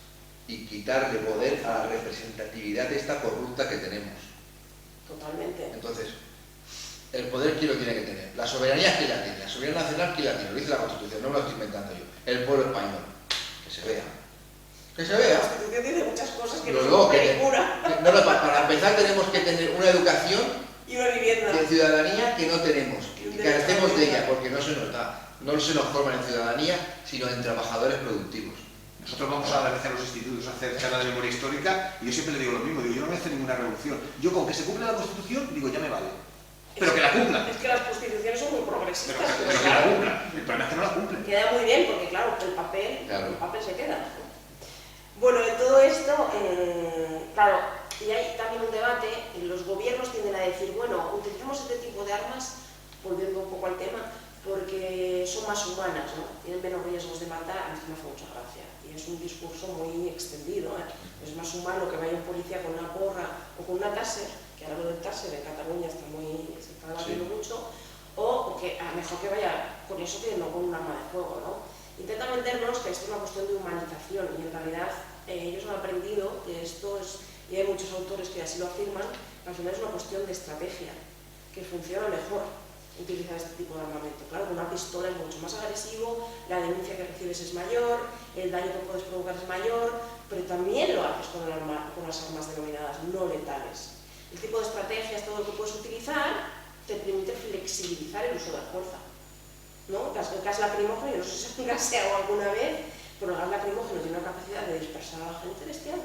y quitarle poder a la representatividad esta corrupta que tenemos. Totalmente. Entonces, el poder, ¿quién lo tiene que tener? La soberanía, ¿quién la tiene? La soberanía nacional, ¿quién la tiene? Lo dice la Constitución, no me lo estoy inventando yo. El pueblo español. Que se vea. Que se La vea. Constitución dice muchas cosas que no Luego, son ninguna. para empezar tenemos que tener una educación Y una vivienda. de ciudadanía que no tenemos, que carecemos de ella, porque no se nos da. No se nos forman en ciudadanía, sino en trabajadores productivos. Nosotros vamos a analizar los institutos, a hacer charla de memoria histórica, y yo siempre le digo lo mismo, digo, yo no voy a hacer ninguna revolución. Yo con que se cumpla la Constitución, digo, ya me vale. Pero que la cumpla. Es que las constituciones son muy progresistas. Pero que la cumpla. El problema es que no la cumplen. Queda muy bien porque, claro, el papel se queda. Bueno, en todo esto, claro, y hay también un debate, los gobiernos tienden a decir, bueno, utilizamos este tipo de armas, volviendo un poco al tema, porque son más humanas, ¿no? Tienen menos riesgos de matar. A mí me hace mucha gracia. Y es un discurso muy extendido, ¿eh? Es más humano que vaya un policía con una porra o con una Taser, que ahora lo del Taser en Cataluña se está debatiendo mucho, o que a lo mejor que vaya con eso que no con un arma de fuego, ¿no? Intentan vendernos que esto es una cuestión de humanización y en realidad ellos han aprendido que esto es, y hay muchos autores que así lo afirman, que al final es una cuestión de estrategia, que funciona mejor utilizar este tipo de armamento. Claro, con una pistola es mucho más agresivo, la denuncia que recibes es mayor, el daño que puedes provocar es mayor, pero también lo haces con las armas denominadas no letales. El tipo de estrategias, todo lo que puedes utilizar, te permite flexibilizar el uso de la fuerza, ¿no? El gas lacrimógeno, yo no sé si se han gaseado alguna vez, pero el gas lacrimógeno tiene una capacidad de dispersar a la gente bestial,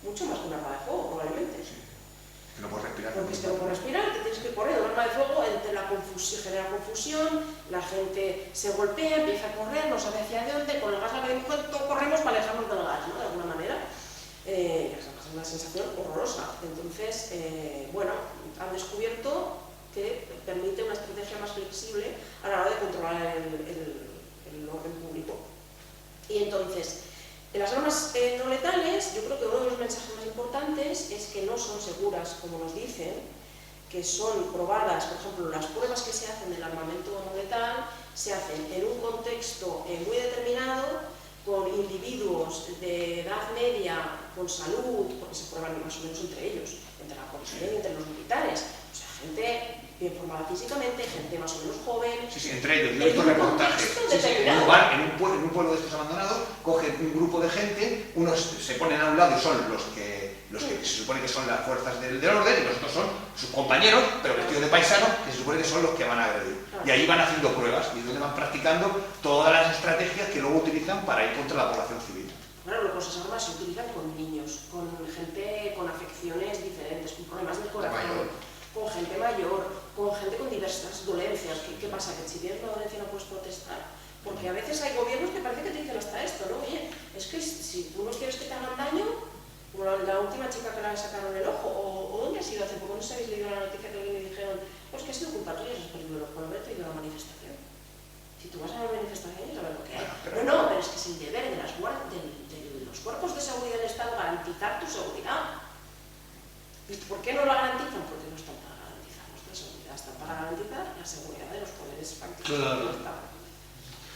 mucho más que un arma de fuego, probablemente. Que no puedes respirar. Porque es que no puedes respirar, te tienes que correr. Un arma de fuego genera confusión, la gente se golpea, empieza a correr, no sabe hacia dónde, con el gas lacrimógeno todos corremos para alejarnos del gas, ¿no? De alguna manera. Es una sensación horrorosa. Entonces, bueno, han descubierto que permite una estrategia más flexible a la hora de controlar el orden público. Y entonces, en las armas no letales, yo creo que uno de los mensajes más importantes es que no son seguras, como nos dicen, que son probadas, por ejemplo, las pruebas que se hacen del armamento no letal se hacen en un contexto muy determinado, con individuos de edad media, con salud, porque se prueban más o menos entre ellos, entre la policía y entre los militares, o sea, gente bien formada físicamente, gente más o menos joven. Sí, entre ellos. Yo he visto reportajes. En un pueblo de estos abandonados, cogen un grupo de gente, unos se ponen a un lado y son los que se supone que son las fuerzas del orden, y los otros son sus compañeros, pero vestidos de paisano, que se supone que son los que van a agredir. Y ahí van haciendo pruebas, y es donde van practicando todas las estrategias que luego utilizan para ir contra la población civil. Claro, luego esas armas se utilizan con niños, con gente con afecciones diferentes, con problemas del corazón, con gente mayor, con gente con diversas dolencias. ¿Qué pasa? ¿Que si tienes una dolencia no puedes protestar? Porque a veces hay gobiernos que parece que te dicen hasta esto, ¿no? Oye, es que si tú no quieres que te hagan daño, como la última chica que la sacaron el ojo, o ¿dónde ha sido hace poco? No sé si habéis leído la noticia que alguien me dijeron, pues que ha sido culpa tuya, has perdido el ojo, por haberte ido a la manifestación. Si tú vas a la manifestación, ya sabes lo que hay. No, pero es que es el deber de los cuerpos de seguridad del Estado garantizar tu seguridad. ¿Y por qué no lo garantizan? Porque no están para garantizar nuestra seguridad, están para garantizar la seguridad de los poderes fácticos del Estado.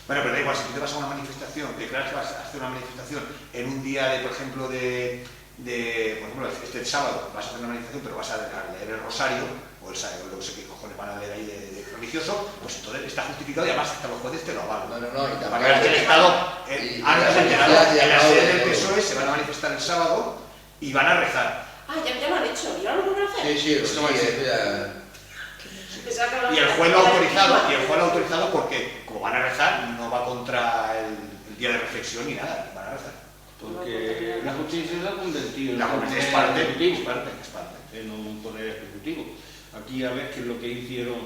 Bueno, pero da igual, si tú te vas a una manifestación, declaras que vas a hacer una manifestación en un día de, por ejemplo, por ejemplo, este sábado vas a hacer una manifestación, pero vas a leer el rosario, o o no sé qué cojones van a leer ahí de religioso, pues entonces está justificado y además hasta los jueces te lo avalan. No, y Para que veas que el Estado, y antes de la enterado, policía en la ya sede no- del PSOE se van a manifestar el sábado y van a rezar. Ah, ya lo han hecho, ¿y ahora lo vuelven a hacer? Sí, Esto va a eso decir. ya... Pensaba que hablaban Y el de juez lo la ha autorizado, directiva. y el juez lo ha autorizado porque, como van a rezar, no va contra el día de reflexión ni nada, van a rezar. Porque la justicia se ha convertido en La un justicia es poder parte, ejecutivo, es parte. en un poder ejecutivo. Aquí a ver qué es lo que hicieron,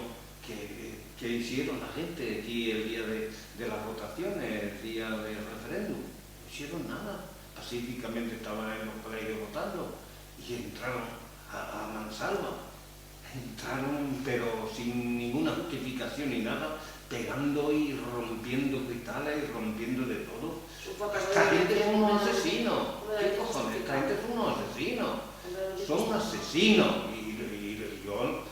que hicieron la gente aquí el día de las votaciones, el día del referéndum. No hicieron nada. Pacíficamente estaban en los colegios votando y entraron a mansalva. Entraron, pero sin ninguna justificación ni nada, pegando y rompiendo cristales y rompiendo de todo. Esta gente es un asesino. ¿Qué cojones? Esta gente es un asesino. Son asesinos. Y yo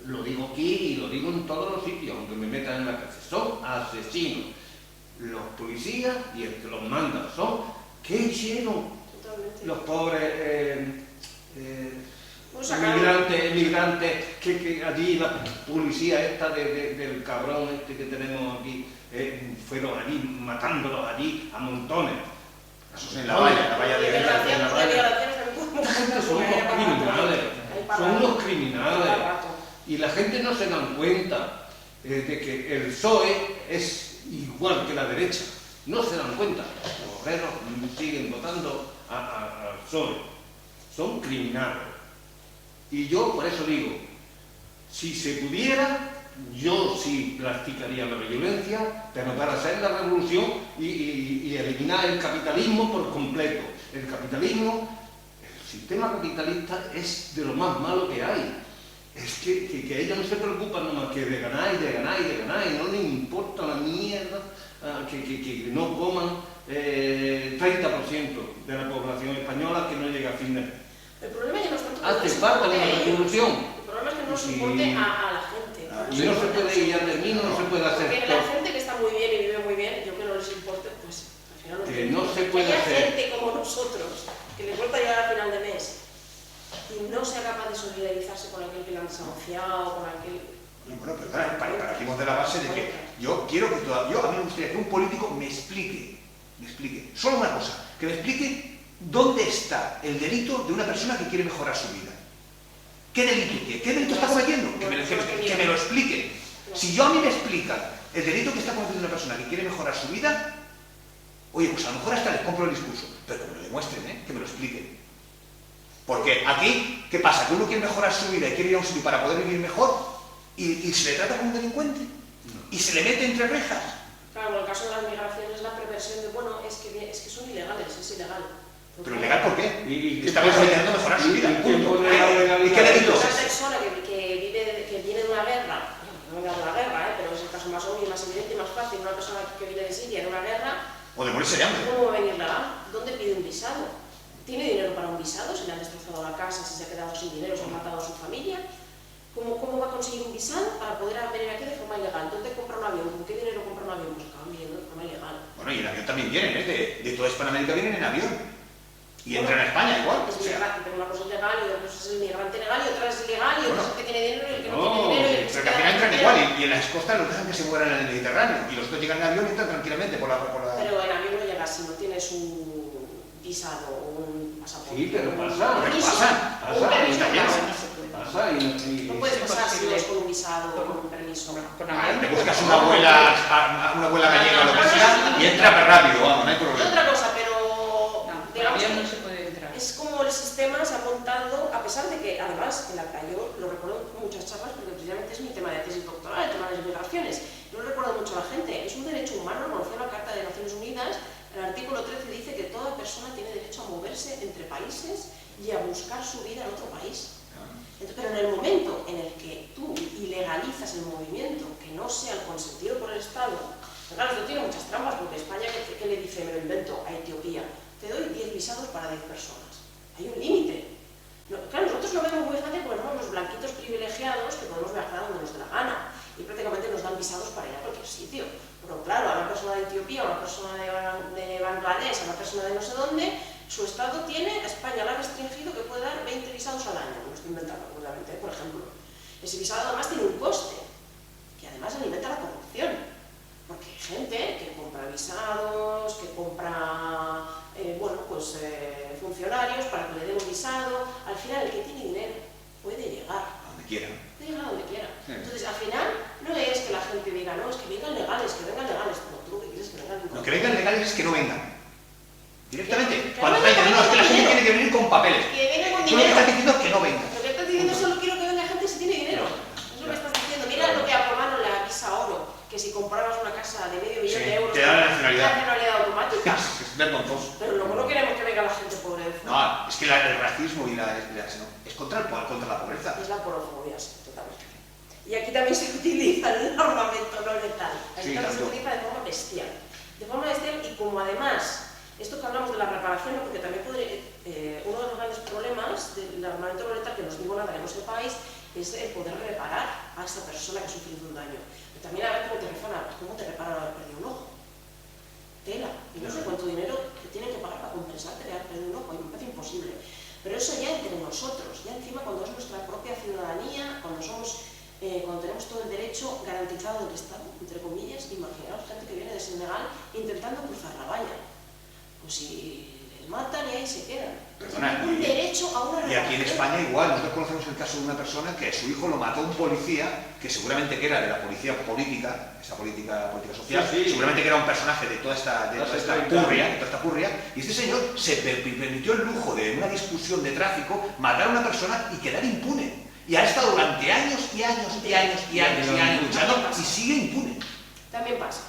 lo digo aquí y lo digo en todos los sitios, aunque me metan en la cárcel. Son asesinos. Los policías y el que los manda son... ¿Qué hicieron los pobres migrantes que allí la policía esta del cabrón este que tenemos aquí fueron allí matándolos allí a montones? Eso es en la valla de Esta gente son unos criminales, y la gente no se da cuenta de que el PSOE es igual que la derecha, no se dan cuenta. Los obreros siguen votando al PSOE, son criminales. Y yo por eso digo, si se pudiera, yo sí practicaría la violencia, pero para hacer la revolución y eliminar el capitalismo por completo. El capitalismo, el sistema capitalista es de lo más malo que hay. Es que ellos no se preocupan nomás que de ganar y de ganar y de ganar, y no les importa la mierda que no coman 30% de la población española que no llega a fin de mes. El problema es que no es tanto que Hace no se falta importe una a ellos. revolución. El problema es que no nos Sí. importe a la gente. Y no se puede ir a termino, no se puede hacer Porque todo. la gente que está muy bien y vive muy bien, yo que no les importe, pues al final Que no se que puede haya hacer. gente como nosotros, que le cuesta llegar al final de mes y no sea capaz de solidarizarse con aquel que lo han desahuciado, con aquel... Bueno, pero partimos de la base de que yo quiero que a mí me gustaría que un político me explique, solo una cosa, que me explique dónde está el delito de una persona que quiere mejorar su vida. ¿Qué delito tiene? ¿Qué delito está cometiendo? Que me lo explique. Si yo a mí me explican el delito que está cometiendo una persona que quiere mejorar su vida, oye, pues a lo mejor hasta les compro el discurso, pero que me lo demuestren, que me lo expliquen. Porque aquí, ¿qué pasa? Que uno quiere mejorar su vida y quiere ir a un sitio para poder vivir mejor y se le trata como un delincuente y se le mete entre rejas. Claro, en el caso de las migraciones, la perversión de, bueno, es que son ilegales, es ilegal. ¿Pero ilegal por qué? Y Estamos intentando mejorar su vida. punto. ¿Y qué delito Una es ese? persona que viene de una guerra, no viene de una guerra, pero es el caso más obvio, más evidente y más fácil, una persona que viene de Siria, de una guerra, O de morirse de hambre. ¿cómo va a venir legal? ¿Dónde pide un visado? ¿Tiene dinero para un visado? ¿Se le han destrozado la casa? ¿Si se ha quedado sin dinero? ¿Se han matado a su familia? ¿Cómo va a conseguir un visado para poder venir aquí de forma ilegal? ¿Dónde compra un avión? ¿Con qué dinero compra un avión? Pues acaban viniendo de forma ilegal. Bueno, y en avión también vienen, de toda Hispanoamérica vienen en avión. Y entran a España igual. Es O sea, migrante, pero una cosa es legal y otra cosa es el migrante legal y otra es ilegal y otra es el que tiene dinero y el que no, No, tiene dinero. Y el que se pero que al queda final entran sin igual dinero. y en las costas los dejan que se mueran en el Mediterráneo. Y los otros llegan en avión y entran tranquilamente por la... Pero en avión no llegas si no tienes un visado o un pasaporte. Sí, pero pasa. Un permiso. Pasa. Un permiso Está bien. pasa. No se puede. Pasa y No puedes es pasar si no posible. es con un visado o con un permiso. Con Ah, avión. te buscas una abuela gallega o lo que sea y entra rápido, vamos, no hay Y problema. otra cosa, pero No, con digamos avión no que se puede entrar. es como el sistema se ha montado, a pesar de que además yo lo recuerdo en muchas charlas porque precisamente es mi tema de tesis doctoral, el tema de las migraciones. Yo lo recuerdo mucho a la gente, es un derecho humano reconocido en la Carta de Naciones Unidas. El artículo 13 dice que toda persona tiene derecho a moverse entre países y a buscar su vida en otro país. Pero en el momento en el que tú ilegalizas el movimiento que no sea el consentido por el Estado, claro, esto tiene muchas trampas porque España, ¿qué le dice? Me lo invento a Etiopía, te doy 10 visados para 10 personas. Hay un límite. No, claro, nosotros lo vemos muy fácil porque somos los blanquitos privilegiados que podemos viajar donde nos dé la gana y prácticamente nos dan visados para ir a cualquier sitio. Pero claro, a una persona de Etiopía, a una persona de Bangladesh, a una persona de no sé dónde, su Estado tiene, España la ha restringido que puede dar 20 visados al año, me lo estoy inventando, obviamente, por ejemplo. Ese visado además tiene un coste, que además alimenta la corrupción, porque hay gente que compra visados, que compra funcionarios para que le den un visado. Al final el que tiene dinero puede llegar A donde quiera. puede llegar a donde quiera. Sí. Entonces al final no es que la gente diga, no, es que vengan legales, no, tú lo que quieres es que vengan Lo que vengan legales es que no vengan. Directamente. Que Cuando vengan está diciendo, no, es que la gente dinero. tiene que venir con papeles. que vengan con Tú lo que dinero. estás diciendo es que no vengan. Lo que estás diciendo es solo quiero que venga gente si tiene dinero. Es lo que estás diciendo. Mira lo que aprobaron la visa oro, que si comprabas una casa de medio millón Sí, de euros, te dan la nacionalidad. automática. Es vergonzoso. Pero luego no queremos que venga la gente pobre de fuera. No, es que el racismo y es contra la pobreza. Es la porofobia, sí, totalmente. Y aquí también se utiliza el armamento no letal. Aquí Sí, también se tanto. utiliza de forma bestial. De forma bestial y como además, esto que hablamos de la reparación, ¿no? Porque también uno de los grandes problemas del armamento no letal que nos digo nada en nuestro país es el poder reparar a esa persona que ha sufrido un daño. Pero también a ver cómo te reparan haber perdido un ojo. Tela. Y no sé cuánto dinero te tienen que pagar para compensarte de haber perdido un ojo. Y me parece imposible. Pero eso ya entre nosotros, ya encima cuando es nuestra propia ciudadanía, cuando tenemos todo el derecho garantizado del Estado, entre comillas, imaginaos gente que viene de Senegal intentando cruzar la valla. Pues si les matan y ahí se quedan. Perdona, Un derecho a una Y aquí en reparación. España igual, nosotros conocemos el caso de una persona que su hijo lo mató un policía, que seguramente que era de la policía política, esa política social, Sí, sí. seguramente que era un personaje de toda esta purria, y este señor se permitió el lujo de una discusión de tráfico, matar a una persona y quedar impune. Y ha estado durante años luchando y sigue impune. También pasa.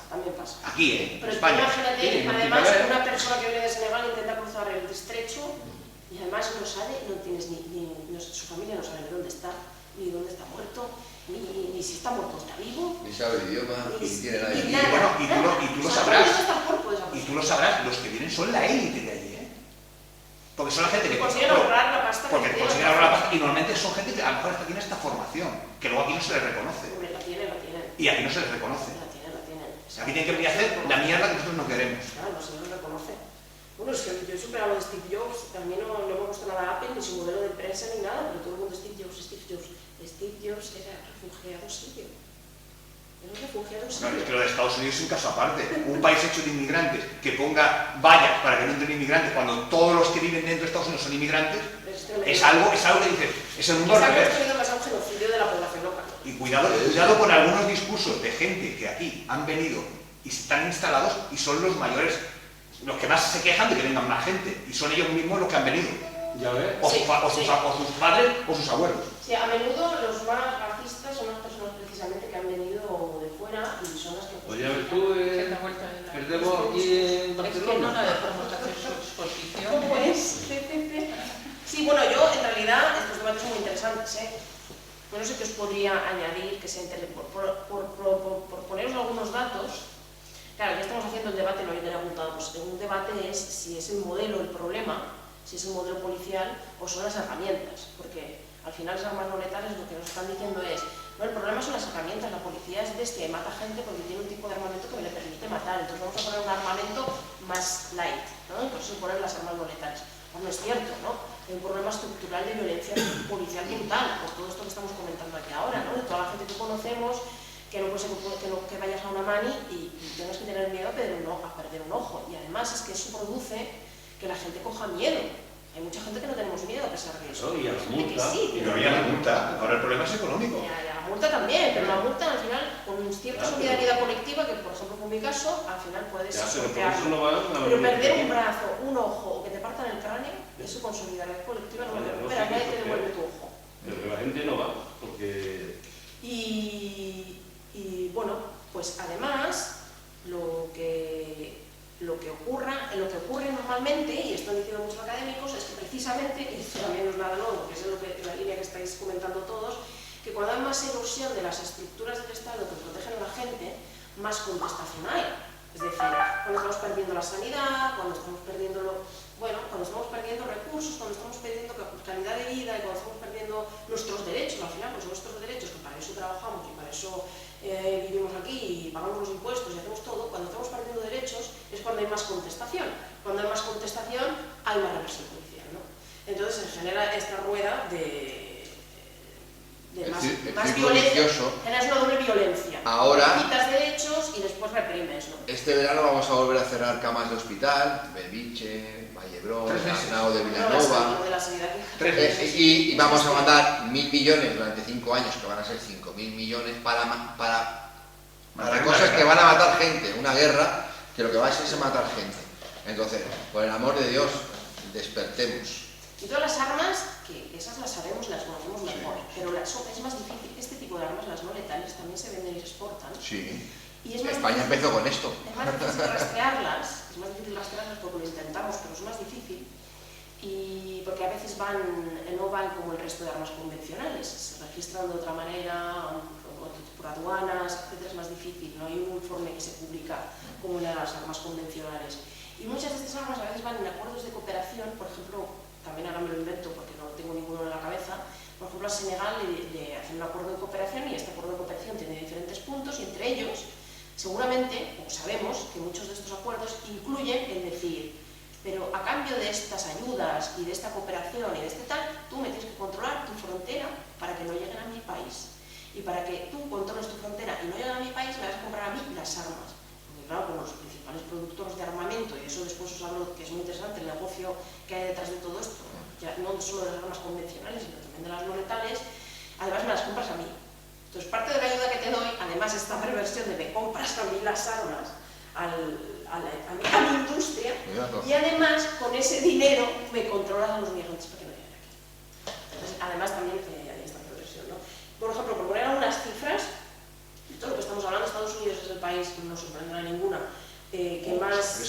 Aquí, en Pero tú España. imagínate, Sí, además, multiplicar. una persona que viene de Senegal intenta cruzar el estrecho y además no sabe, su familia no sabe ni dónde está, ni dónde está muerto, ni si está muerto o está vivo. Ni sabe el idioma, ni tiene nada de ni idea. nada, bueno, y tú lo O sea, sabrás. ¿dónde está el cuerpo de esa Y persona? tú lo sabrás, los que vienen son la élite de allí, ¿eh? Porque son la gente que Consiguen ahorrar la pasta. porque que consiguen tienen. ahorrar la pasta y normalmente son gente que a lo mejor hasta tiene esta formación, que luego aquí no se les reconoce. Hombre, la tienen. Y aquí no se les reconoce. La tienen. Aquí tienen que venir a hacer la mierda que nosotros no queremos. Claro, no se les reconoce. Bueno, es que yo siempre hablo de Steve Jobs, también no me gusta nada Apple, ni su modelo de empresa, ni nada, pero todo el mundo Steve Jobs. Steve Jobs era refugiado sirio. Era un refugiado No, sirio. es que lo de Estados Unidos es un caso aparte. Un país hecho de inmigrantes que ponga vallas para que no entren inmigrantes cuando todos los que viven dentro de Estados Unidos son inmigrantes, es algo que dices, es el mundo al Se ha revés. construido más a un genocidio de la población local. Y cuidado con algunos discursos de gente que aquí han venido y están instalados y son los mayores, los que más se quejan de que vengan más gente, y son ellos mismos los que han venido. Ya ves. O, Sí, sus padres o sus abuelos. Sí, a menudo los más racistas son las personas precisamente que han venido de fuera y son las que... Pues ya ves tú, Se da vuelta de la- perdemos aquí en Es que no Barcelona. la dejamos hacer su exposición. ¿Cómo es? Sí, bueno, yo en realidad estos debates son muy interesantes, ¿eh? Yo no sé qué os podría añadir, que sea interesante, por poneros algunos datos. Claro, ya estamos haciendo el debate, no lo tenía apuntado, pues un debate es si es el modelo el problema, si es el modelo policial o son las herramientas, porque al final las armas no letales lo que nos están diciendo es, no, el problema son las herramientas, la policía es bestia y mata gente porque tiene un tipo de armamento que le permite matar, entonces vamos a poner un armamento más light, ¿no? Y por eso se ponen las armas no letales. Pues no es cierto, ¿no? Hay un problema estructural de violencia policial brutal, por todo esto que estamos comentando aquí ahora, ¿no? De toda la gente que conocemos, que no puede ser que vayas a una mani y tengas que tener miedo a perder un ojo. Y además es que eso produce que la gente coja miedo. Hay mucha gente que no tenemos miedo a pesar de eso. Claro, y a la Hay gente que multa. sí, Y pero- no había la multa, ahora el problema es económico. y a la multa también, pero la multa al final, con cierta Claro, solidaridad colectiva, que por ejemplo fue mi caso, al final puedes Ya, pero por sortearlo. eso no va a una Pero perder manifestación. un brazo, un ojo o que te partan el cráneo, eso con solidaridad colectiva no lo Vale, recupera, lógico, nadie te porque- devuelve tu ojo. Pero que la gente no va, porque Y bueno, pues además lo que ocurre normalmente, y esto han dicho muchos académicos, es que precisamente, y esto también no es nada nuevo, que es la línea que estáis comentando todos, que cuando hay más erosión de las estructuras del Estado que protegen a la gente, más contestación hay. Es decir, cuando estamos perdiendo la sanidad, cuando estamos perdiendo recursos, cuando estamos perdiendo calidad de vida y cuando estamos perdiendo nuestros derechos, al final, pues nuestros derechos, que para eso trabajamos y para eso vivimos aquí y pagamos los impuestos y hacemos todo, cuando estamos perdiendo derechos es cuando hay más contestación. Cuando hay más contestación hay más represión policial, ¿no? Entonces se genera esta rueda de más más círculo violencia, vicioso. generas una doble violencia. Ahora- Quitas derechos y después reprimes, ¿no? Este verano vamos a volver a cerrar camas de hospital, Belviche, Vallebrón, 3 meses. Arnao de No, Vilanova. lo de la sanidad que... 3 meses. Y vamos a mandar 1.000 millones durante 5 años, que van a ser 5.000 millones, para cosas que van a matar gente. Una guerra que lo que va a hacer es matar gente. Entonces, por el amor de Dios, despertemos. Y todas las armas, que esas las sabemos y las conocemos mejor, pero es más difícil. Este tipo de armas, las no letales, también se venden y se exportan. Sí. Y es más España difícil- empezó con esto. Es más difícil rastrearlas, porque lo intentamos, pero es más difícil. Y porque a veces no van como el resto de armas convencionales, se registran de otra manera, por aduanas, etc. Es más difícil, no hay un informe que se publica como una de las armas convencionales. Y muchas de estas armas a veces van en acuerdos de cooperación, por ejemplo, también ahora me lo invento porque no tengo ninguno en la cabeza, por ejemplo a Senegal le hacen un acuerdo de cooperación y este acuerdo de cooperación tiene diferentes puntos y entre ellos, seguramente, o sabemos que muchos de estos acuerdos incluyen el decir, pero a cambio de estas ayudas y de esta cooperación y de este tal, tú me tienes que controlar tu frontera para que no lleguen a mi país. Y para que tú controles tu frontera y no lleguen a mi país, me vas a comprar a mí las armas. Porque claro, como los principales productores de armamento, y eso después os hablo que es muy interesante, el negocio que hay detrás de todo esto, ya no solo de las armas convencionales, sino también de las no letales, además me las compras a mí. Entonces, parte de la ayuda que te doy, además esta perversión de me compras a mí las armas, a mi industria, y además con ese dinero me controlas a los migrantes para que no lleguen aquí. Entonces, además también hay esta perversión, ¿no? Por ejemplo, por poner algunas cifras, de todo lo que estamos hablando, Estados Unidos es el país, no sorprenderá ninguna, que más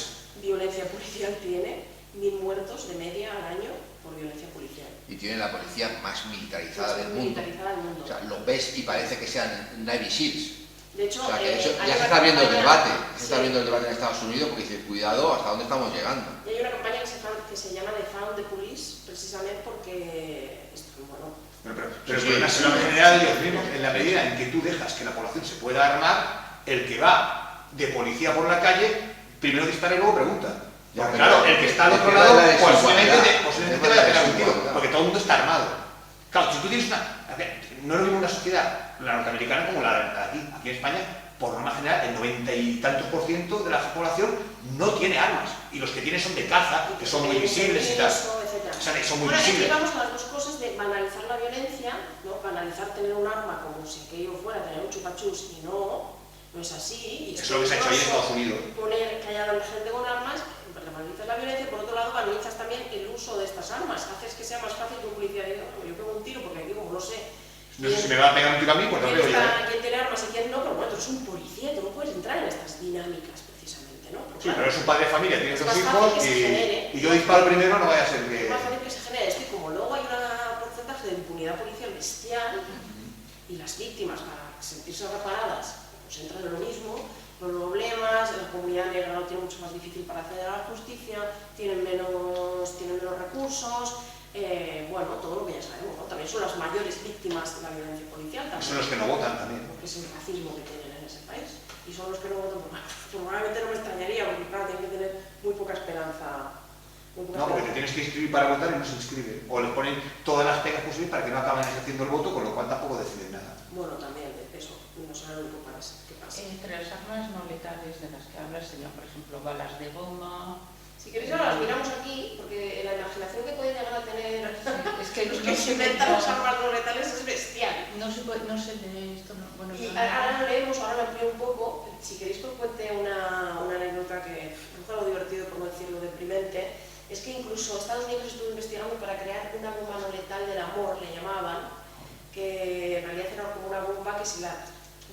violencia policial tiene, 1.000 muertos de media al año por violencia policial. Y tiene la policía más militarizada del mundo. Militarizada del mundo. O sea, lo ves y parece que sean Navy Seals. De hecho, O sea, que de hecho hay ya se una está viendo el campaña- debate. Se sí, está viendo el debate en Estados Unidos porque dice, cuidado, ¿hasta dónde estamos llegando? y hay una campaña que se llama The Found the Police, precisamente porque, bueno, Pero el problema se lo han generado ellos mismos en la medida en que tú dejas que la población se pueda armar, el que va de policía por la calle, primero dispara y luego pregunta. Ya, Claro, pero el que está al el otro tema lado de la posiblemente desigualdad, te vaya a pegar un tiro, desigualdad. porque todo el mundo está armado. Claro, si tú tienes no es lo mismo una sociedad, la norteamericana como la de aquí. Aquí en España, por norma general, el 90 y tantos % de la población no tiene armas. Y los que tienen son de caza, que son muy visibles y tal. etcétera. O sea, que son muy Bueno, aquí visibles. vamos a las dos cosas de banalizar la violencia, ¿no? Banalizar tener un arma como si aquello fuera tener un chupachus y no es así. Y Eso es lo que se ha hecho ahí en Estados Unidos. Poner que haya gente con armas, banalizas la violencia, por otro lado banalizas también el uso de estas armas. Haces que sea más fácil que un policía diga, yo pego un tiro porque aquí como no sé. No sé si me va a pegar un tiro a mí, pues no ¿Quién, veo ya. quién tiene armas y quién no? Pero bueno, tú eres un policía, tú no puedes entrar en estas dinámicas precisamente, ¿no? Sí, pero es un padre de familia, tiene Es dos más hijos fácil que se genere. y yo disparo primero, no vaya a ser Es que... más fácil que se genere esto y como luego hay un porcentaje de impunidad policial bestial y las víctimas para sentirse reparadas pues entran en lo mismo, los problemas, la comunidad negra lo tiene mucho más difícil para acceder a la justicia, tienen menos recursos, bueno, todo lo que ya sabemos, ¿no? También son las mayores víctimas de la violencia policial también. Son los que no votan también. Porque es el racismo que tienen en ese país. Y son los que no votan, probablemente no me extrañaría, porque claro, tienen que tener muy poca esperanza. No, porque te tienes que inscribir para votar y no se inscribe. O les ponen todas las pegas posibles para que no acaben ejerciendo el voto, con lo cual tampoco deciden nada. Bueno, también eso, no será lo único que pasa. Entre las armas no letales de las que hablas serían, por ejemplo, balas de goma. Si queréis ahora las miramos aquí, porque la imaginación que puede llegar a tener Es que los no que se inventan las puede- armas no letales es bestial. No se lee esto, no, bueno, Y no- ahora lo leemos, ahora lo amplío un poco. Si queréis que os cuente una anécdota que es algo divertido, por no decirlo deprimente, es que incluso Estados Unidos estuvo investigando para crear una bomba no letal del amor, le llamaban, que en realidad era como una bomba que se la...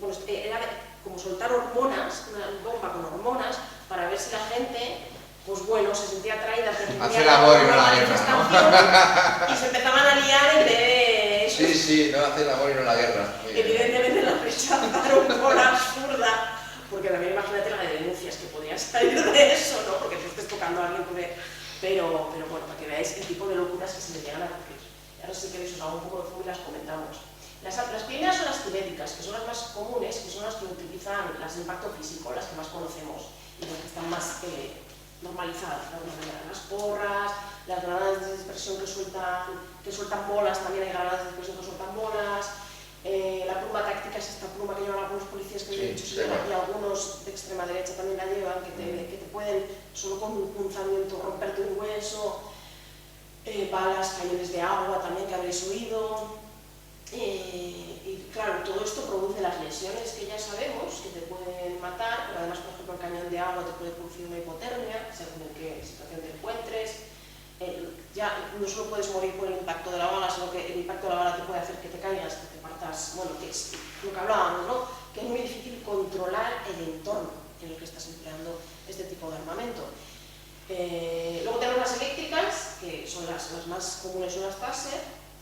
Bueno, era como soltar hormonas, una bomba con hormonas, para ver si la gente, pues bueno, se sentía atraída, Hacer el amor y no la guerra, ¿no? Y se empezaban a liar entre eso. Sí, no hacer el amor y no la guerra. Evidentemente la rechazaron por absurda, porque también imagínate la de denuncias que podrían salir de eso, ¿no? Porque tú estés tocando a alguien, pero bueno, para que veáis el tipo de locuras que se le llegan a ocurrir. Ahora si queréis os hago un poco de fuego y las comentamos. Las primeras son las timéticas, que son las más comunes, que son las que utilizan las de impacto físico, las que más conocemos y las que están más normalizadas, de alguna manera. Las porras, las granadas de dispersión que sueltan bolas, también hay granadas de dispersión que sueltan bolas, La pluma táctica es esta pluma que llevan algunos policías que Sí, de hecho sí, se llevan, bueno. y algunos de extrema derecha también la llevan, que te pueden, solo con un punzamiento, romperte un hueso, balas, cañones de agua también que habréis oído. Y claro, todo esto produce las lesiones que ya sabemos que te pueden matar, pero además, por ejemplo, el cañón de agua te puede producir una hipotermia, según en qué situación te encuentres. Ya no solo puedes morir por el impacto de la bala, sino que el impacto de la bala te puede hacer que te caigas, que te partas, bueno, que es lo que hablábamos, ¿no? Que es muy difícil controlar el entorno en el que estás empleando este tipo de armamento. Luego tenemos las eléctricas, que son las más comunes, son las Taser,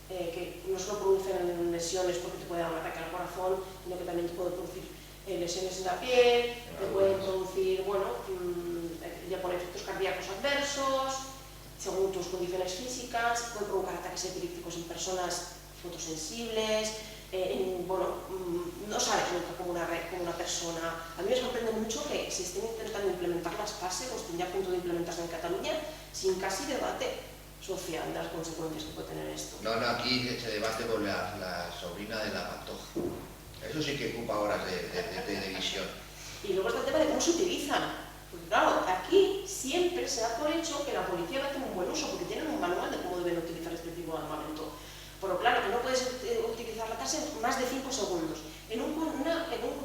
que no solo producen lesiones porque te puede dar un ataque al corazón, sino que también te puede producir lesiones en la piel, te pueden producir, bueno, ya por efectos cardíacos adversos, según tus condiciones físicas, puede provocar ataques epilépticos en personas fotosensibles, bueno, no sabes nunca como una persona. A mí me sorprende mucho que se estén intentando implementar las PASE, o estén ya a punto de implementarse en Cataluña, sin casi debate social de las consecuencias que puede tener esto. No, aquí se debate con la sobrina de la Pantoja. Eso sí que ocupa horas de visión. Y luego está el tema de cómo se utilizan. Porque claro, aquí siempre se da por hecho que la policía va a hacer un buen uso, porque tienen un manual de cómo deben utilizar este tipo de armamento. Pero claro, que no puedes utilizar la tasa en más de 5 segundos. En un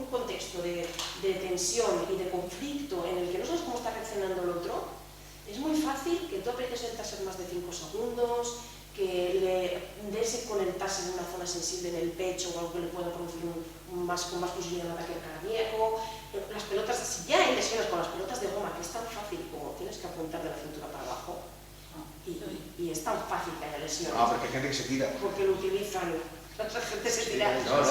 contexto de tensión y de conflicto en el que no sabes cómo está reaccionando el otro, es muy fácil que tú aprietes el taser más de 5 segundos, que le des con el taser en una zona sensible en el pecho o algo que le pueda producir con más posibilidad de ataque cardíaco. Las pelotas, si ya hay lesiones con las pelotas de goma, que es tan fácil como tienes que apuntar de la cintura para abajo, y es tan fácil que haya lesiones. Porque hay gente que se tira. Porque lo utilizan, la gente se tira. No, es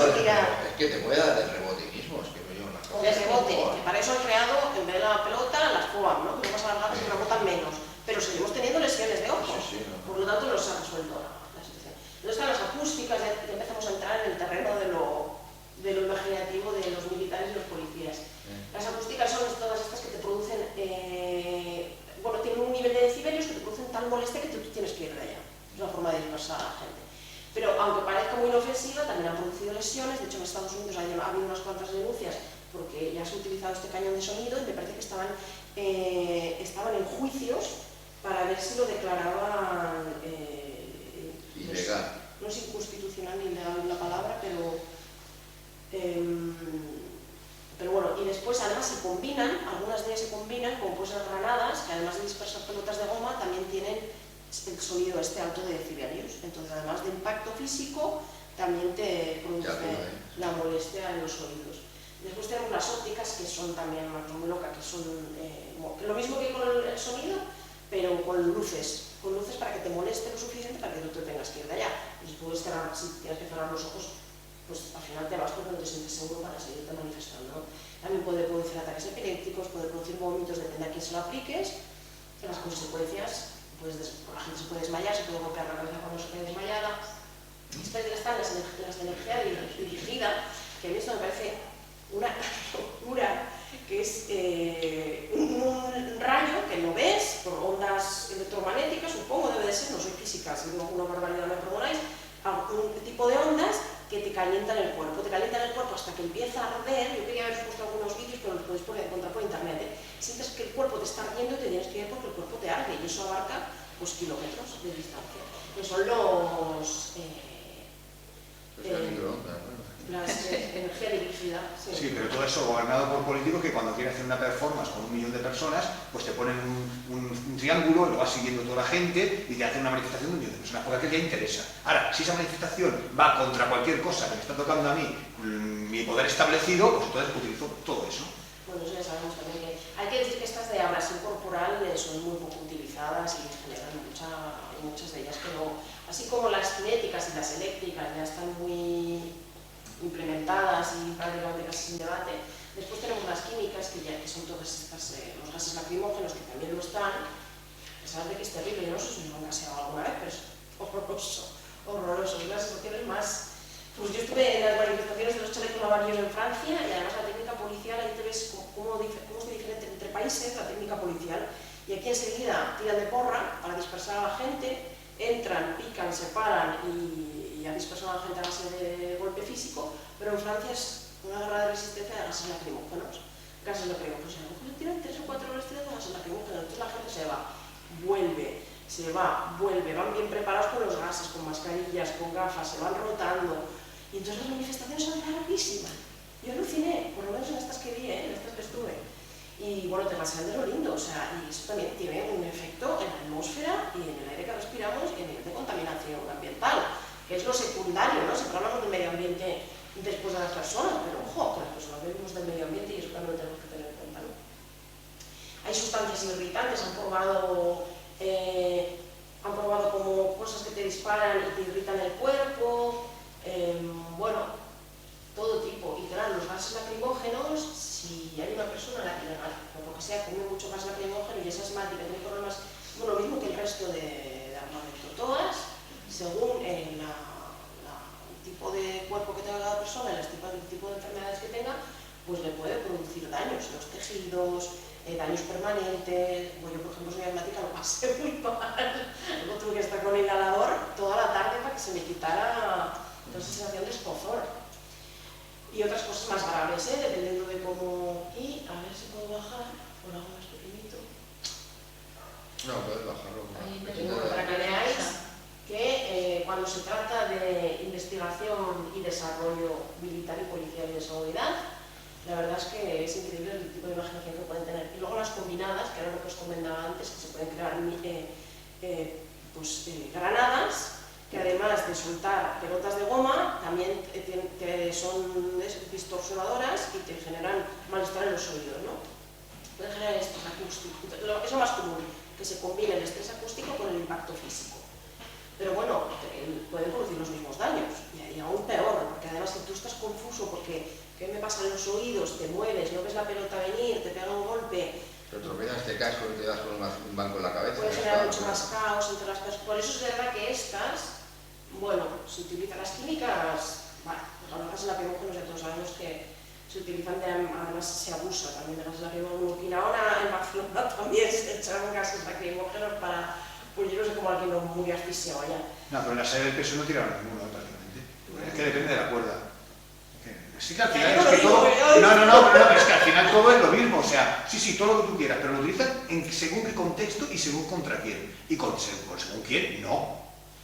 que te puede dar de rebote mismo, es que no llevo una O de rebote, que para eso han creado, en vez de la pelota, las FOAM, ¿no? Que no más alargadas que rebotan menos. Pero seguimos teniendo lesiones de ojos. Por lo tanto, no se ha resuelto la situación. Entonces están las acústicas, ya empezamos a entrar en el terreno de lo imaginativo de los militares y los policías. Las acústicas son todas estas que te producen, bueno, tienen un nivel de decibelios que te producen tal molestia que tú tienes que ir de allá. Es una forma de dispersar a la gente. Pero aunque parezca muy inofensiva, también han producido lesiones. De hecho, en Estados Unidos ha habido unas cuantas denuncias porque ya se ha utilizado este cañón de sonido y me parece que estaban en juicios para ver si lo declaraban ilegal. No es inconstitucional ni ilegal la palabra, pero bueno, y después además se combinan, algunas de ellas se combinan con pues granadas, que además de dispersar pelotas de goma, también tienen el sonido este alto de decibelios. Entonces, además de impacto físico, también te produce la molestia en los oídos. Después tenemos las ópticas, que son también una cosa muy loca, que son lo mismo que con el sonido, pero con luces para que te moleste lo suficiente para que no te tengas que ir de allá. Y si tienes que cerrar los ojos, pues al final te vas porque no te sientes seguro para seguirte manifestando. También puede producir ataques epilépticos, puede producir vómitos, depende a quién se lo apliques. Las consecuencias, pues la gente se puede desmayar, se puede golpear la cabeza cuando se quede desmayada. Después están las de energía dirigida, que a mí esto me parece una locura, que es un rayo que lo ves por ondas electromagnéticas, supongo debe de ser, no soy física, si digo alguna barbaridad me perdonáis, un tipo de ondas que te calientan el cuerpo hasta que empieza a arder. Yo quería haber puesto algunos vídeos, pero los podéis encontrar por internet. Sientes que el cuerpo te está ardiendo y te tienes que ir porque el cuerpo te arde, y eso abarca pues kilómetros de distancia. Que son las energía dirigida. Sí, pero todo eso gobernado por políticos que cuando quieren hacer una performance con 1 millón de personas, pues te ponen un triángulo, lo va siguiendo toda la gente y te hacen una manifestación de 1 millón de personas, porque a qué te interesa. Ahora, si esa manifestación va contra cualquier cosa que me está tocando a mí, mi poder establecido, pues entonces utilizo todo eso. Bueno, eso ya sabemos también que hay que decir que estas de abrasión corporal son muy poco utilizadas y generan muchas de ellas, pero así como las cinéticas y las eléctricas ya están muy implementadas y prácticamente casi sin debate. Después tenemos las químicas, que son todas estas, los gases lacrimógenos, que también lo están, a pesar de que es terrible. Yo no sé si lo han gaseado alguna vez, pero es horroroso. Es las sensaciones más... Pues yo estuve en las manifestaciones de los chalecos amarillos en Francia, y además la técnica policial, ahí te ves cómo es diferente entre países la técnica policial. Y aquí enseguida tiran de porra para dispersar a la gente, entran, pican, se paran y y ya dispersan a la gente a base de golpe físico, pero en Francia es una guerra de resistencia de gases lacrimógenos. Gases lacrimógenos, a lo mejor tiran 3 o 4 horas tirando gases lacrimógenos, entonces la gente se va, vuelve, van bien preparados con los gases, con mascarillas, con gafas, se van rotando, y entonces las manifestaciones son larguísimas. Yo aluciné, por lo menos en estas que vi, en estas que estuve. Y bueno, te pasan de lo lindo, o sea, y eso también tiene un efecto en la atmósfera y en el aire que respiramos y en el nivel de contaminación ambiental, que es lo secundario, ¿no? Siempre hablamos del medio ambiente después de las personas, pero ojo, que las personas vivimos del medio ambiente y eso también lo tenemos que tener en cuenta, ¿no? Hay sustancias irritantes, han probado como cosas que te disparan y te irritan el cuerpo, bueno, todo tipo. Y claro, los gases lacrimógenos, si hay una persona a la que, por lo que sea, come mucho gas lacrimógeno y es asmática, tiene problemas, bueno, lo mismo que el resto de armamento. Todas, según el tipo de cuerpo que tenga cada persona, el tipo de enfermedades que tenga, pues le puede producir daños, los tejidos, daños permanentes. Bueno, yo por ejemplo soy asmática, lo pasé muy mal. Luego tuve que estar con el inhalador toda la tarde para que se me quitara toda esa sensación de escozor. Y otras cosas más graves, dependiendo de cómo... Y a ver si puedo bajar por algo más pequeñito. No, puedes bajarlo. Para que veáis que cuando se trata de investigación y desarrollo militar y policial y de seguridad, la verdad es que es increíble el tipo de imaginación que pueden tener. Y luego las combinadas, que era lo que os comentaba antes, que se pueden crear granadas, que además de soltar pelotas de goma, también son distorsionadoras y te generan malestar en los oídos, ¿no? Pueden generar estrés acústico. Es lo más común, que se combine el estrés acústico con el impacto físico. Pero bueno, pueden producir los mismos daños, y aún peor, porque además si tú estás confuso porque ¿qué me pasa en los oídos? Te mueves, no ves la pelota venir, te pega un golpe. Te tropiezas, te caes y te das con un banco en la cabeza. Puede generar mucho más caos entre las personas. Por eso es verdad que estas, bueno, se utilizan las químicas, bueno, los gases lacrimógenos ya todos sabemos que se utilizan, además se abusa también de gases lacrimógenos. Y ahora en Barcelona también se echan gases lacrimógenos para, pues yo no sé cómo alguien no murió asfixiado allá. No, pero en la sede del peso no tiraron ninguno prácticamente. Es que depende de la cuerda. Sí que al final es que todo... No, es que al final todo es lo mismo, o sea, sí, todo lo que tú quieras, pero lo utilizan en según qué contexto y según contra quién. Y según quién, no,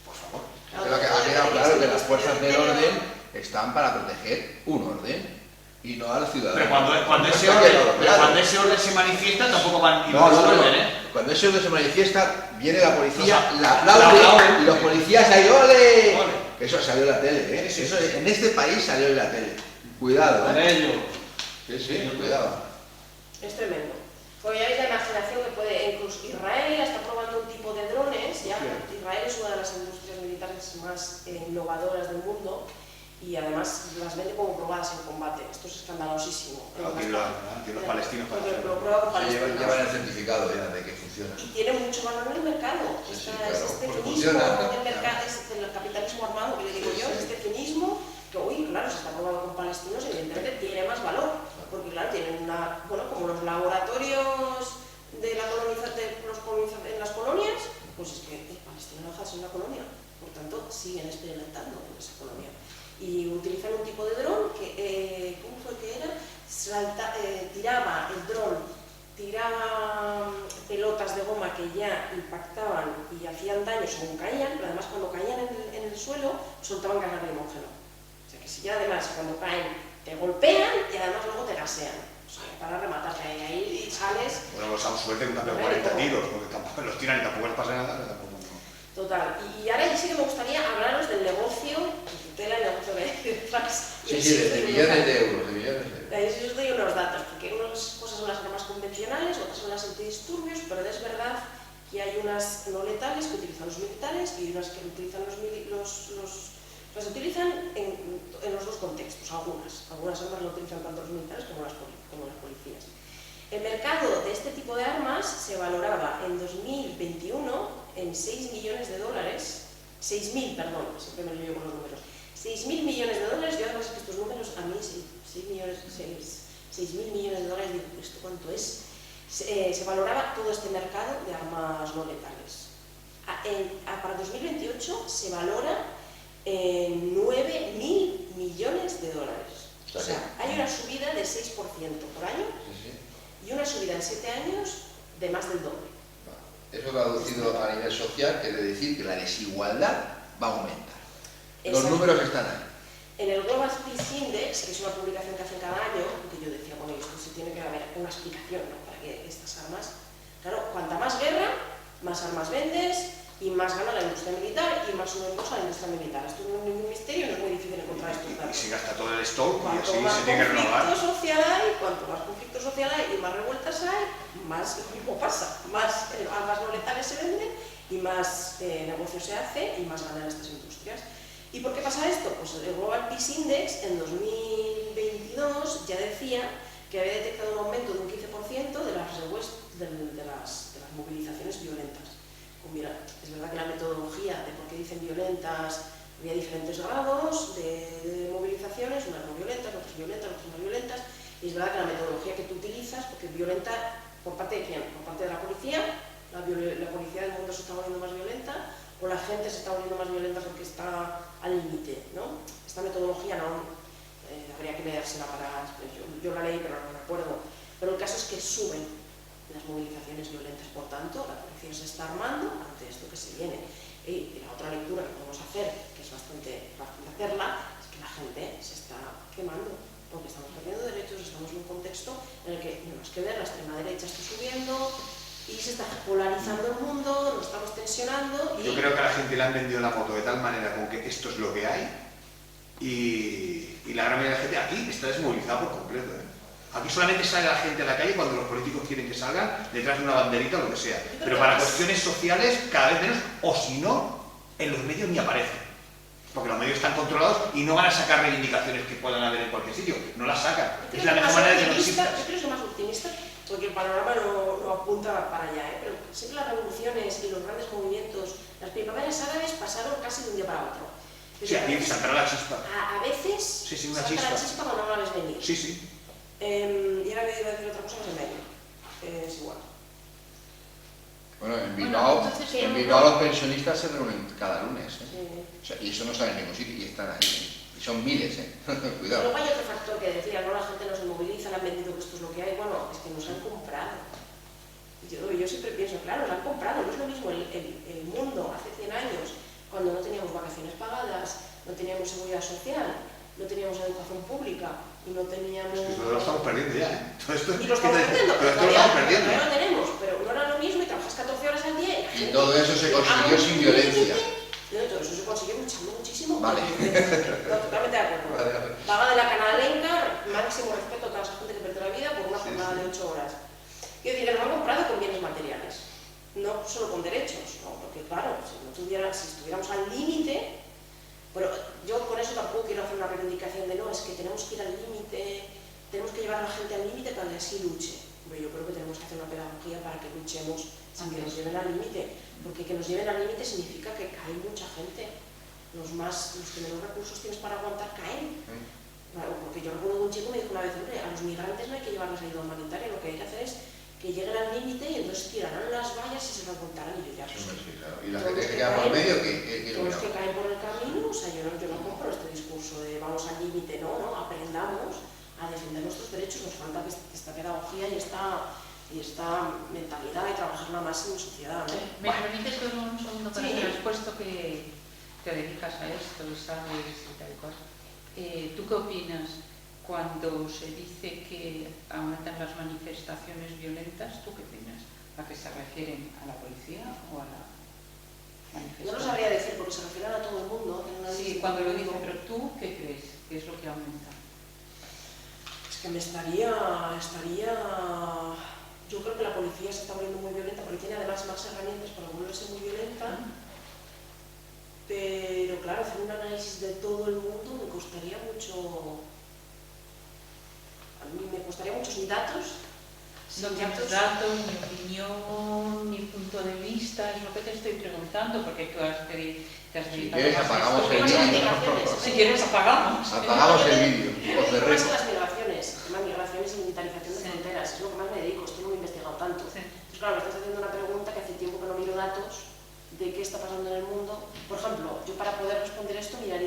por favor. Pero que ha quedado claro que las fuerzas del orden están para proteger un orden y no a los ciudadanos. Pero cuando ese orden se manifiesta tampoco van... Cuando ese orden se manifiesta, viene la policía, la aplaude y los policías ahí, ¡ole! Eso salió en la tele, ¿eh? Eso en este país salió en la tele. Cuidado, Con ellos. Sí, cuidado. Es tremendo. Porque ya veis la imaginación que puede, incluso Israel está probando un tipo de drones, ya. Israel es una de las industrias militares más innovadoras del mundo y además las vende como probadas en combate. Esto es escandalosísimo. Aquí los palestinos para lo prueba con palestinos. Llevan el certificado ya de que funciona. Y tiene mucho valor en el mercado. Sí, Es claro, este porque cinismo funciona. del mercado, es el capitalismo armado que le digo yo, es este cinismo que hoy, claro, se está probando con palestinos, evidentemente tiene más valor, porque claro, tienen una, bueno, como los laboratorios de la en las colonias, pues es que Palestina no deja de ser una colonia, por tanto siguen experimentando en esa colonia. Y utilizan un tipo de dron que, ¿cómo fue que era? Tiraba el dron, tiraba pelotas de goma que ya impactaban y hacían daño según caían, pero además cuando caían en el suelo soltaban gas lacrimógeno. O sea que si ya además cuando caen te golpean y además luego te gasean. O sea, para rematarte ahí sales... Bueno, pues a suerte que también 40 tiros, porque tampoco los tiran y tampoco les pasa nada, pero tampoco... Total. Y ahora sí que me gustaría hablaros del negocio, el negocio de Fax. Sí, de millones de euros, Ahí sí os doy unos datos, porque unas cosas son las armas convencionales, otras son las antidisturbios, pero es verdad que hay unas no letales que utilizan los militares y unas que utilizan las utilizan en los dos contextos, algunas armas lo utilizan tanto los militares como las policías. El mercado de este tipo de armas se valoraba en 2021 en 6 millones de dólares, 6.000, perdón, siempre me lío con los números, 6.000 millones de dólares. Yo además que estos números a mí 6.000 millones de dólares, digo, ¿esto cuánto es? Se valoraba todo este mercado de armas no letales. Para 2028 se valora en 9.000 millones de dólares. O sea, hay una subida de 6% por año y una subida en 7 años de más del doble. Eso traducido a nivel social quiere decir que la desigualdad va a aumentar. Los Exacto. números están ahí. En el Global Peace Index, que es una publicación que hacen cada año, que yo decía, bueno, esto sí tiene que haber una explicación, ¿no?, para que estas armas, claro, cuanta más guerra, más armas vendes y más gana la industria militar y más sube a la industria militar. Esto no es ningún misterio, no es muy difícil encontrar estos Y datos. se gasta todo el stock y Cuanto así más se tiene que renovar. conflicto social hay, cuanto más conflicto social hay y más revueltas hay, más lo mismo pasa, más armas no letales se venden y más negocio se hace y más ganan estas industrias. ¿Y por qué pasa esto? Pues el Global Peace Index en 2022 ya decía que había detectado un aumento de un 15% de las movilizaciones violentas. Pues mira, es verdad que la metodología de por qué dicen violentas, había diferentes grados de movilizaciones, unas no violentas, otras violentas, otras no violentas, y es verdad que la metodología que tú utilizas, porque violenta, ¿por parte de quién? Por parte de la policía, la policía del mundo se está volviendo más violenta, o la gente se está volviendo más violenta porque está al límite, ¿no? Esta metodología no, habría que leérsela para... Yo la leí pero no me acuerdo, pero el caso es que suben las movilizaciones violentas, por tanto, la policía se está armando ante esto que se viene. Y la otra lectura que podemos hacer, que es bastante fácil hacerla, es que la gente se está quemando, porque estamos perdiendo derechos, estamos en un contexto en el que no más que ver, la extrema derecha está subiendo y se está polarizando el mundo, nos estamos tensionando. Yo creo que a la gente le han vendido la moto de tal manera como que esto es lo que hay y la gran mayoría de la gente aquí está desmovilizada por completo. Aquí solamente sale la gente a la calle cuando los políticos quieren que salgan detrás de una banderita o lo que sea. Pero para cuestiones sociales cada vez menos, o si no, en los medios ni aparecen. Porque los medios están controlados y no van a sacar reivindicaciones que puedan haber en cualquier sitio. No las sacan. Es la mejor manera de que no existan. Yo creo que es más optimista porque el panorama no apunta para allá, pero siempre las revoluciones y los grandes movimientos, las primaveras árabes pasaron casi de un día para otro. Sí, aquí saltará la chispa. A veces Sí, una salta chispa. la chispa cuando no la ves venir. Sí, sí. Y ahora iba a decir otra cosa que se me ha ido. Es igual. Bueno, en Bilbao los pensionistas se reúnen cada lunes, ¿eh? Sí. O sea, y eso no está en ningún sitio y están ahí. Y son miles, ¿eh? Cuidado. Luego hay otro factor que decía, ¿no? La gente no se moviliza, le han vendido que esto es lo que hay. Bueno, es que nos han comprado. Yo siempre pienso, claro, nos han comprado. No es lo mismo el mundo hace 100 años, cuando no teníamos vacaciones pagadas, no teníamos seguridad social, no teníamos educación pública y no teníamos... Es que todo lo estamos perdiendo ya, ¿eh? Todo esto, Y lo estamos perdiendo, pero esto lo estamos perdiendo. todavía lo tenemos, pero no era lo mismo y trabajas 14 horas al día Y todo eso se consiguió sin violencia. Todo eso se consiguió luchando muchísimo. Vale. No, totalmente de acuerdo. Vale. Vaga de la Canalenca, máximo respeto a toda esa gente que perdió la vida por una jornada de 8 horas. Quiero decir que nos han comprado con bienes materiales, no solo con derechos, ¿no? Porque claro, si estuviéramos al límite, pero yo con eso tampoco quiero hacer una reivindicación de no, es que tenemos que ir al límite, tenemos que llevar a la gente al límite para que así luche. Yo creo que tenemos que hacer una pedagogía para que luchemos sin que nos lleven al límite, porque que nos lleven al límite significa que cae mucha gente. Los que menos recursos tienes para aguantar caen. Porque yo recuerdo de un chico me dijo una vez, hombre, a los migrantes no hay que llevarles ayuda humanitaria, lo que hay que hacer es que lleguen al límite y entonces tirarán las vallas y se revoltarán y yo ya... Sí, claro. Y la gente que queda por el medio, que los que caen por el camino, o sea, yo no compro este discurso de vamos al límite, no, aprendamos a defender nuestros derechos, nos falta esta pedagogía y esta mentalidad y trabajarla más en sociedad, ¿no? ¿Me permites que un segundo para Sí. que has puesto que te dedicas a esto y sabes y tal cual? ¿Tú qué opinas cuando se dice que aumentan las manifestaciones violentas? ¿Tú qué opinas? ¿A qué se refieren? ¿A la policía o a la manifestación? No lo sabría decir porque se refieren a todo el mundo. Sí, cuando lo dicen, pero ¿tú qué crees? ¿Qué es lo que aumenta? Es que me estaría... Yo creo que la policía se está volviendo muy violenta porque tiene además más herramientas para volverse muy violenta. Pero claro, hacer un análisis de todo el mundo me costaría mucho... A mí me costaría mucho sin datos. No tienes datos, ni opinión, ni punto de vista, es lo que te estoy preguntando, porque tú te has dedicado... Si quieres apagamos el vídeo. vídeo. Si quieres apagamos. Apagamos el vídeo. Os Más cerremos. las migraciones, migraciones y militarización de fronteras, es lo que más me dedico, esto no lo he investigado tanto. Entonces claro, me estás haciendo una pregunta que hace tiempo que no miro datos de qué está pasando en el mundo. Por ejemplo, yo para poder responder esto miraría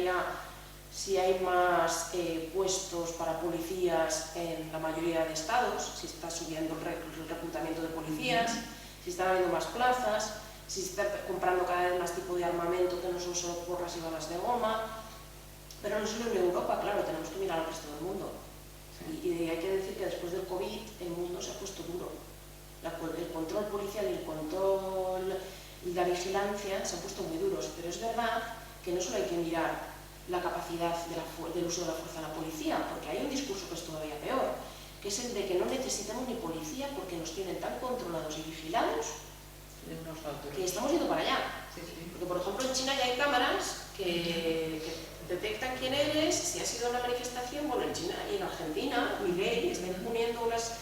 si hay más puestos para policías en la mayoría de estados, si está subiendo el reclutamiento de policías, si están habiendo más plazas, si se está comprando cada vez más tipo de armamento que no son solo porras y balas de goma. Pero no solo en Europa, claro, tenemos que mirar al resto del mundo. Y hay que decir que después del COVID el mundo se ha puesto duro. El control policial y el control y la vigilancia se han puesto muy duros, pero es verdad que no solo hay que mirar la capacidad del uso de la fuerza de la policía, porque hay un discurso que es todavía peor, que es el de que no necesitamos ni policía porque nos tienen tan controlados y vigilados que estamos yendo para allá. Porque, por ejemplo, en China ya hay cámaras que detectan quién eres, si has ido a una manifestación. Bueno, en China y en Argentina, Milei está imponiendo unas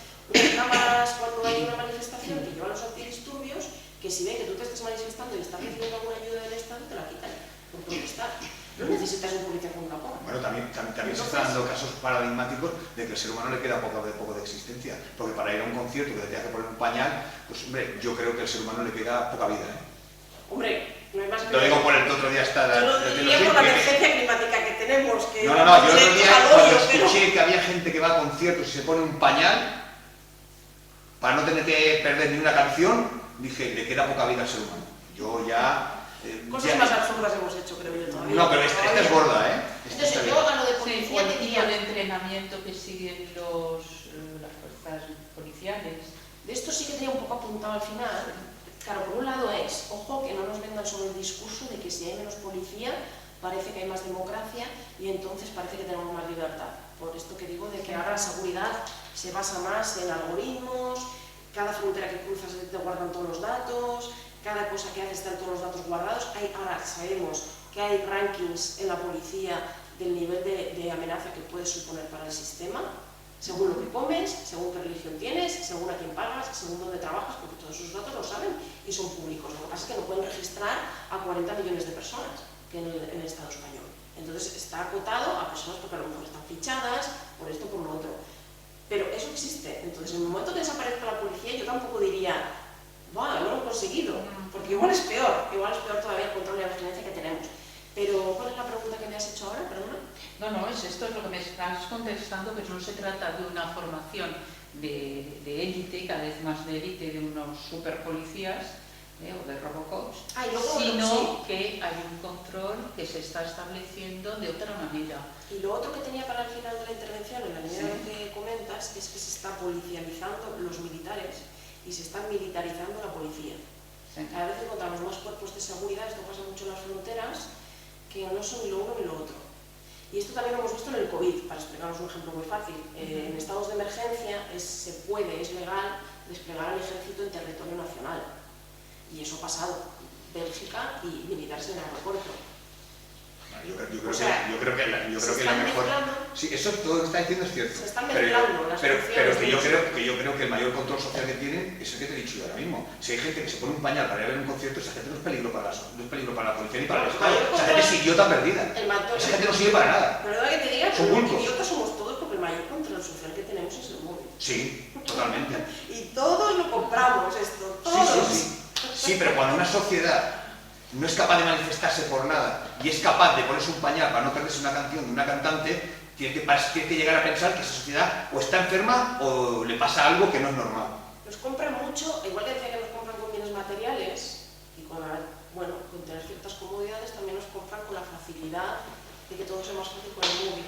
cámaras cuando hay una manifestación que llevan los antidisturbios, que si ven que tú te estás manifestando y estás recibiendo alguna ayuda del Estado, te la quitan por protestar. No necesitas un policía con una porra. Bueno, también se están dando casos paradigmáticos de que al ser humano le queda poco de existencia. Porque para ir a un concierto que te tenga que poner un pañal, pues hombre, yo creo que al ser humano le queda poca vida, ¿eh? Hombre, no hay más que... Lo digo por el otro día está... Yo lo diría por la emergencia climática que tenemos. Que no, yo el otro día cuando escuché que había gente que va a conciertos y se pone un pañal para no tener que perder ni una canción, dije, le queda poca vida al ser humano. Yo ya... Cosas más absurdas hemos hecho, creo yo, todavía. No, pero esta es gorda, ¿eh? Entonces, yo a lo de policía el diría... tipo de entrenamiento que siguen las fuerzas policiales. De esto sí que tenía un poco apuntado al final. Claro, por un lado es, ojo, que no nos vendan solo el discurso de que si hay menos policía parece que hay más democracia y entonces parece que tenemos más libertad. Por esto que digo de que ahora la seguridad se basa más en algoritmos, cada frontera que cruzas te guardan todos los datos, cada cosa que haces están todos los datos guardados. Ahora sabemos que hay rankings en la policía del nivel de amenaza que puedes suponer para el sistema, según lo que comes, según qué religión tienes, según a quién pagas, según dónde trabajas, porque todos esos datos lo saben y son públicos. Lo que pasa es que no pueden registrar a 40 millones de personas que en el Estado español. Entonces está acotado a personas porque a lo mejor están fichadas por esto, por lo otro. Pero eso existe. Entonces, en el momento que desaparezca la policía, yo tampoco diría, ¡buah, no lo he conseguido! Porque igual es peor todavía el control y la vigilancia que tenemos. Pero, ¿cuál es la pregunta que me has hecho ahora? Perdona. No, esto es lo que me estás contestando, que no se trata de una formación de élite, cada vez más de élite, de unos superpolicías o de robocops, sino que hay un control que se está estableciendo de otra manera. Y lo otro que tenía para el final de la intervención, en la línea de lo que comentas, es que se está policializando los militares y se está militarizando la policía. Cada vez encontramos más cuerpos de seguridad, esto pasa mucho en las fronteras, que no son ni lo uno ni lo otro. Y esto también lo hemos visto en el COVID, para explicaros un ejemplo muy fácil. En estados de emergencia es legal desplegar al ejército en territorio nacional. Y eso ha pasado. Bélgica y militares en el aeropuerto. Yo creo que la mejor... Sí, eso todo lo que está diciendo es cierto. Se están mezclando las pero funciones. que yo creo que el mayor control social que tienen es el que te he dicho yo ahora mismo. Si hay gente que se pone un pañal para ir a ver un concierto, esa gente no es peligro para la policía ni para el Estado. Esa gente es idiota perdida. Esa gente no sirve para nada. Perdona que te diga, son bultos. Idiotas somos todos porque el mayor control social que tenemos es el móvil. Sí, totalmente. Y todos lo compramos esto, todos. Sí, pero cuando una sociedad no es capaz de manifestarse por nada y es capaz de ponerse un pañal para no perderse una canción de una cantante, tiene que llegar a pensar que esa sociedad o está enferma o le pasa algo que no es normal. Nos compran mucho, igual que decía que nos compran con bienes materiales y con tener ciertas comodidades, también nos compran con la facilidad de que todo sea más fácil con el móvil.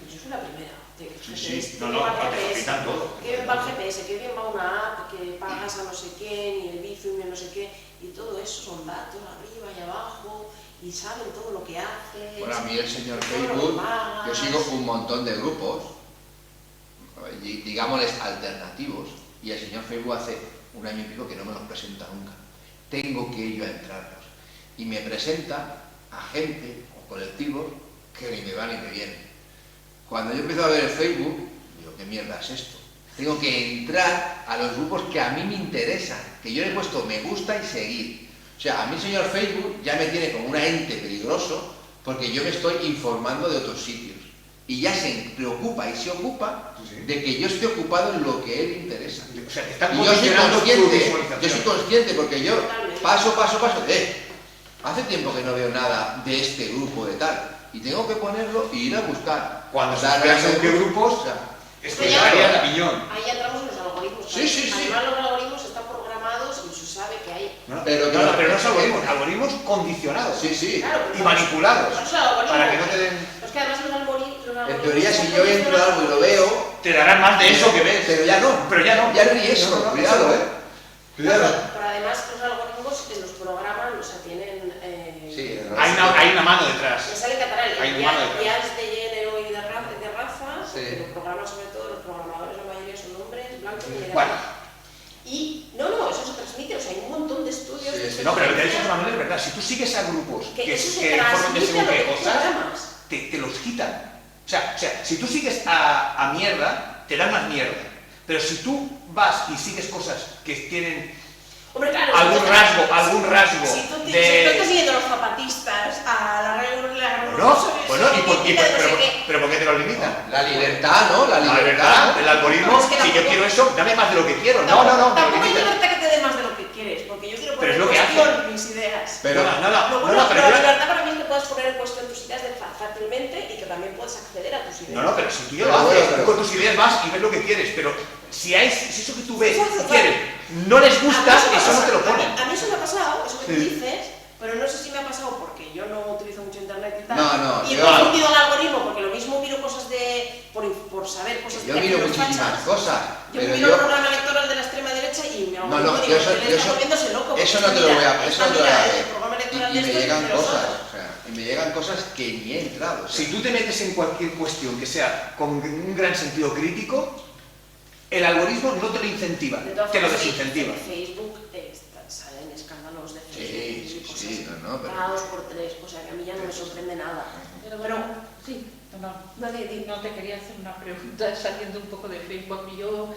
Yo soy la primera. Te facilitan todo. Que bien va el GPS, que bien va una app, que pagas a no sé quién y el Bizum y no sé qué, y todo eso son datos arriba y abajo y saben todo lo que haces. Bueno, a mí el señor Facebook, yo sigo un montón de grupos, digámosles alternativos, y el señor Facebook hace un año y pico que no me los presenta nunca. Tengo que yo a entrarlos. Y me presenta a gente o colectivos que ni me van ni me vienen. Cuando yo empiezo a ver el Facebook, digo, ¿qué mierda es esto? Tengo que entrar a los grupos que a mí me interesan, que yo le he puesto me gusta y seguir. O sea, a mí el señor Facebook ya me tiene como un ente peligroso porque yo me estoy informando de otros sitios. Y ya se preocupa y se ocupa de que yo esté ocupado en lo que él interesa. O sea, que están y yo soy consciente porque yo paso, hace tiempo que no veo nada de este grupo de tal. y tengo que ponerlo y ir a buscar. Cuando se Darle vean según qué grupos, o sea, esto Pero ya ya- haría la piñón. Ahí ya entramos en los algoritmos. Sí, sí, sí. Además, los algoritmos están programados y se sabe que hay. No, Pero no, que- no es algoritmos, algoritmos condicionados sí, sí. Claro, y manipulados por eso el algoritmo- para que no te den. Es que además los algoritmos. En teoría, si yo entro a algo y lo veo, Te darán más de eso que ves. pero ya no. Pero ya no. Ya no hay eso, No, no, cuidado, eso no. Cuidado. Pero además los algoritmos los programan, o sea, tienen. Sí, Hay una mano Me detrás. sale en catalán, Hay un mano detrás. guías de género y de raza, Sí. porque los programas, sobre todo los programadores, la mayoría son hombres, blancos y de Bueno. raza. Y no, eso se transmite, o sea, hay un montón de estudios. Sí, de sí. No, pero lo que ha dicho Manuel es verdad. Si tú sigues a grupos Que eso se que informan de transmite según a lo qué que tú cosas, programas. te los quitan. O sea, si tú sigues a mierda, te dan más mierda. Pero si tú vas y sigues cosas que tienen Hombre, claro, algún rasgo si tú de... estás siguiendo a los zapatistas, a la revolución, Bueno, pero ¿por qué te lo limitan? La libertad, ¿no? La La libertad. verdad, el algoritmo, No, es que si yo tampoco- quiero eso, dame más de lo que quiero. No, me lo Tampoco hay limitan. libertad que te dé más de lo que quieres, porque yo quiero Pero poner es en lo que cuestión mis ideas. Pero- No, Pero pero la yo- libertad para mí es que puedas poner en cuestión tus ideas fácilmente y que también puedes acceder a tus ideas. No, pero si tú ya Pero lo haces, bueno, tú pero- con tus ideas vas y ves lo que quieres, pero si eso que tú ves y quieres no les gusta, A mí eso no te lo a ponen. mí eso me ha pasado, eso que tú Sí. dices, pero no sé si me ha pasado porque yo no utilizo mucho internet y tal. No, y he yo- confundido el algoritmo porque lo mismo miro cosas por saber cosas Yo de miro los muchísimas fachas. cosas, Yo pero miro yo... el programa electoral de la extrema derecha y me hago No, digo, yo eso, "Este le está volviéndose loco, porque eso no te lo mira, voy a... Eso no te lo voy a el ver. programa electoral Y de me estos llegan de los cosas, otros. o sea, y me llegan cosas que ni he entrado. O sea. Si tú te metes en cualquier cuestión que sea con un gran sentido crítico, el algoritmo no te lo incentiva, De todas te lo formas, desincentiva. en Facebook salen escándalos de Sí, Facebook y cosas sí, no, pero... cada 2x3, o sea que a mí ya no me sorprende nada. Pero Pero, sí, no, nadie no te quería hacer una pregunta saliendo un poco de Facebook. Yo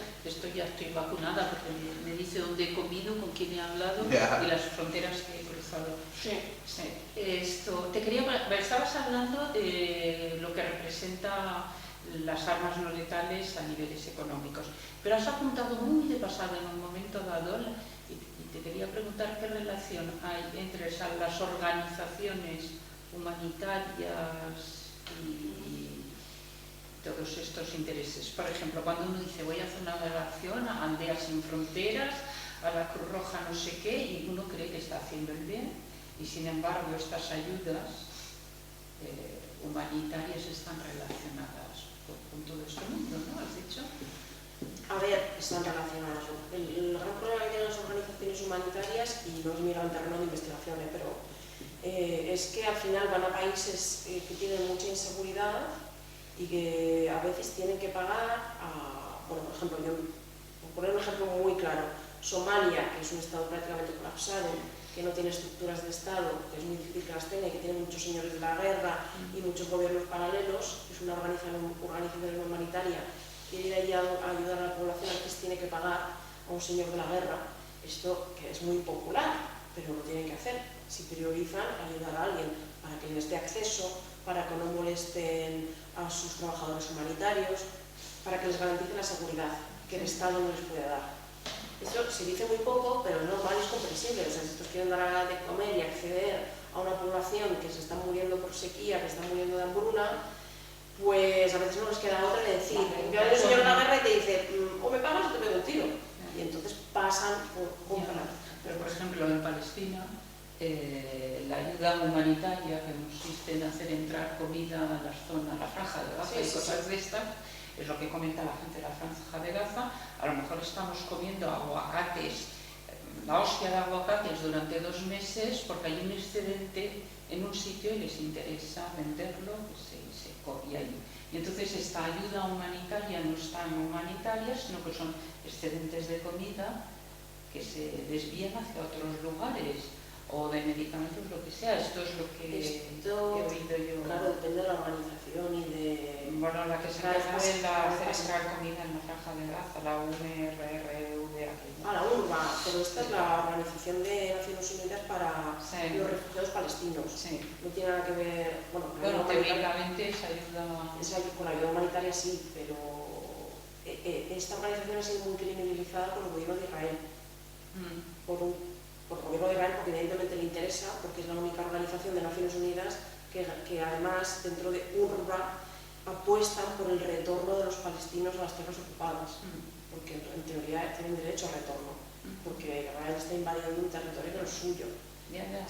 ya estoy vacunada porque me dice dónde he comido, con quién he hablado Ya. y las fronteras que he cruzado. Sí. Sí. Estabas hablando de lo que representa las armas no letales a niveles económicos, pero has apuntado muy de pasada en un momento dado y te quería preguntar qué relación hay entre las organizaciones humanitarias y todos estos intereses. Por ejemplo, cuando uno dice voy a hacer una delegación a Aldeas Sin Fronteras, a la Cruz Roja no sé qué, y uno cree que está haciendo el bien, y sin embargo estas ayudas humanitarias están relacionadas con todo este mundo, ¿no? ¿Has dicho? A ver, están relacionadas. El gran problema que tienen las organizaciones humanitarias, y no es mi gran terreno de investigación, pero es que al final van a países que tienen mucha inseguridad y que a veces tienen que pagar a, bueno, por ejemplo, por poner un ejemplo muy claro, Somalia, que es un estado prácticamente colapsado, que no tiene estructuras de Estado, que es muy difícil que las tenga y que tiene muchos señores de la guerra y muchos gobiernos paralelos, es una organización humanitaria, quiere ir allí a ayudar a la población, antes tiene que pagar a un señor de la guerra. Esto que es muy impopular, pero lo tienen que hacer. Si priorizan ayudar a alguien para que les dé acceso, para que no molesten a sus trabajadores humanitarios, para que les garantice la seguridad que el Estado no les puede dar. Eso se dice muy poco, pero es normal y es comprensible. O sea, si estos quieren dar de comer y acceder a una población que se está muriendo por sequía, que está muriendo de hambruna, pues a veces no les queda otra que decir. Viene un señor de la guerra y te dice, o me pagas o te pego un tiro. Y entonces pasan por comprar. Pero, por ejemplo, en Palestina, la ayuda humanitaria que consiste en hacer entrar comida a las zonas, a la franja de Gaza y cosas de estas, es lo que comenta la gente de la franja de Gaza. A lo mejor estamos comiendo aguacates, la hostia de aguacates durante 2 meses porque hay un excedente en un sitio y les interesa venderlo, pues se cobia ahí. Y entonces esta ayuda humanitaria no es tan humanitaria, sino que son excedentes de comida que se desvían hacia otros lugares, o de medicamentos, lo que sea. Esto es lo que he oído yo. Claro, depende de la organización y de... Bueno, la que se encarga de hacer entrar comida en la franja de Gaza, la UNRWA. Ah, la UNRWA, pero esta es la Organización de Naciones Unidas para los refugiados palestinos. Sí. No tiene nada que ver... Bueno, teóricamente esa ayuda... con la ayuda humanitaria sí, pero esta organización ha sido muy criminalizada por el gobierno de Israel. Por el gobierno de Israel, porque evidentemente le interesa, porque es la única organización de Naciones Unidas que además dentro de UNRWA apuestan por el retorno de los palestinos a las tierras ocupadas, porque en teoría tienen derecho a retorno, porque Israel está invadiendo un territorio que no es suyo,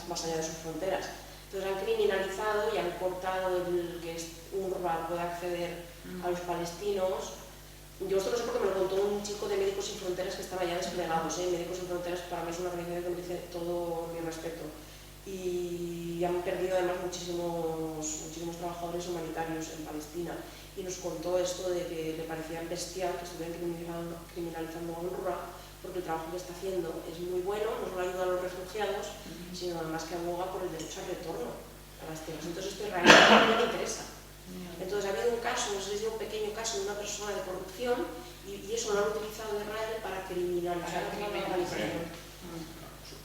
más allá de sus fronteras. Entonces han criminalizado y han cortado el que UNRWA pueda acceder a los palestinos. Yo esto lo sé porque me lo contó un chico de Médicos Sin Fronteras que estaba ya desplegados. Médicos Sin Fronteras para mí es una organización que merece todo mi respeto. Y han perdido además muchísimos trabajadores humanitarios en Palestina. Y nos contó esto de que le parecía bestial que estuvieran criminalizando a UNRWA, porque el trabajo que está haciendo es muy bueno, no solo ayuda a los refugiados, sino además que aboga por el derecho al retorno a las tierras. Entonces esto a Israel no le interesa. Entonces ha habido un caso, no sé si es un pequeño caso de una persona de corrupción y eso lo han utilizado en Israel para criminalizar a la organización.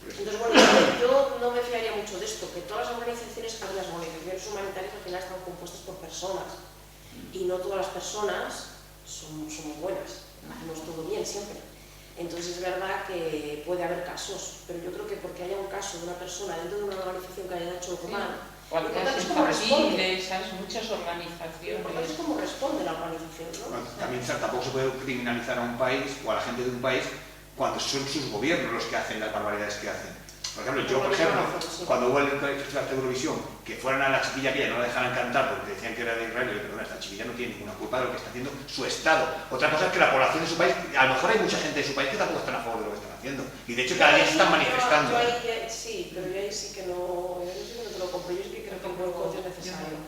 Entonces, bueno, yo no me fiaría mucho de esto, que todas las organizaciones humanitarias al final están compuestas por personas y no todas las personas somos buenas, hacemos todo bien siempre. Entonces es verdad que puede haber casos, pero yo creo que porque haya un caso de una persona dentro de una organización que haya hecho algo mal, es cómo responde, ¿sabes? Muchas organizaciones. Es cómo responde la organización, ¿no? Bueno, también tampoco se puede criminalizar a un país o a la gente de un país cuando son sus gobiernos los que hacen las barbaridades que hacen. Por ejemplo, yo, cuando hubo el Festival de Eurovisión, que fueran a la chiquilla aquella y no la dejaran cantar porque decían que era de Israel, y perdona, esta chiquilla no tiene ninguna culpa de lo que está haciendo su Estado. Otra cosa es que la población de su país, a lo mejor hay mucha gente de su país que tampoco están a favor de lo que están haciendo. Y de hecho cada día se están manifestando. Sí, pero yo ahí sí que no te lo compro. Yo sí que creo que el boicot es necesario.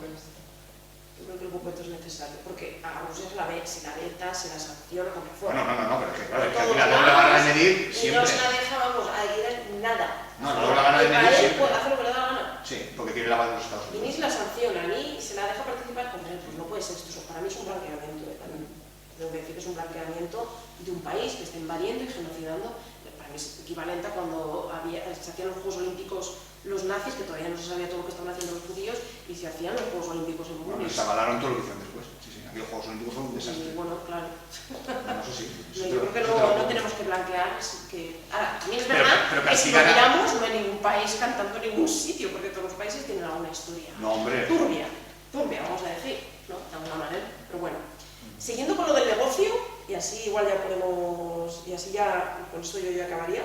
Yo creo que el boicot es necesario, porque a Rusia se la veta, se la sanciona, como que fuera. No, pero es que claro, es que al final no la van a medir siempre. Y no se la deja, vamos, a ir nada. No la van a medir siempre. Hace lo que le da la gana. Sí, porque tiene la base de los Estados Y ni Unidos. se la sanciona, ni se la deja participar, pues no puede ser esto. Para mí es un blanqueamiento. Tengo que decir que es un blanqueamiento de un país que está invadiendo y genocidando. Para mí es equivalente a cuando se hacían los Juegos Olímpicos los nazis, que todavía no se sabía todo lo que estaban haciendo los judíos, y se hacían los Juegos Olímpicos en Bueno, Múnich. se avalaron todo lo que hicieron después. Sí, aquellos Juegos Olímpicos fueron un desastre. Y bueno, claro. No, eso sí. Yo creo que no tenemos que blanquear. Ahora, también es verdad pero que si lo miramos no hay ningún país cantando en ningún sitio, porque todos los países tienen alguna historia turbia, vamos a decir, ¿no? De alguna manera. Pero bueno, siguiendo con lo del negocio, y así igual ya podemos, y así ya, con esto yo ya acabaría.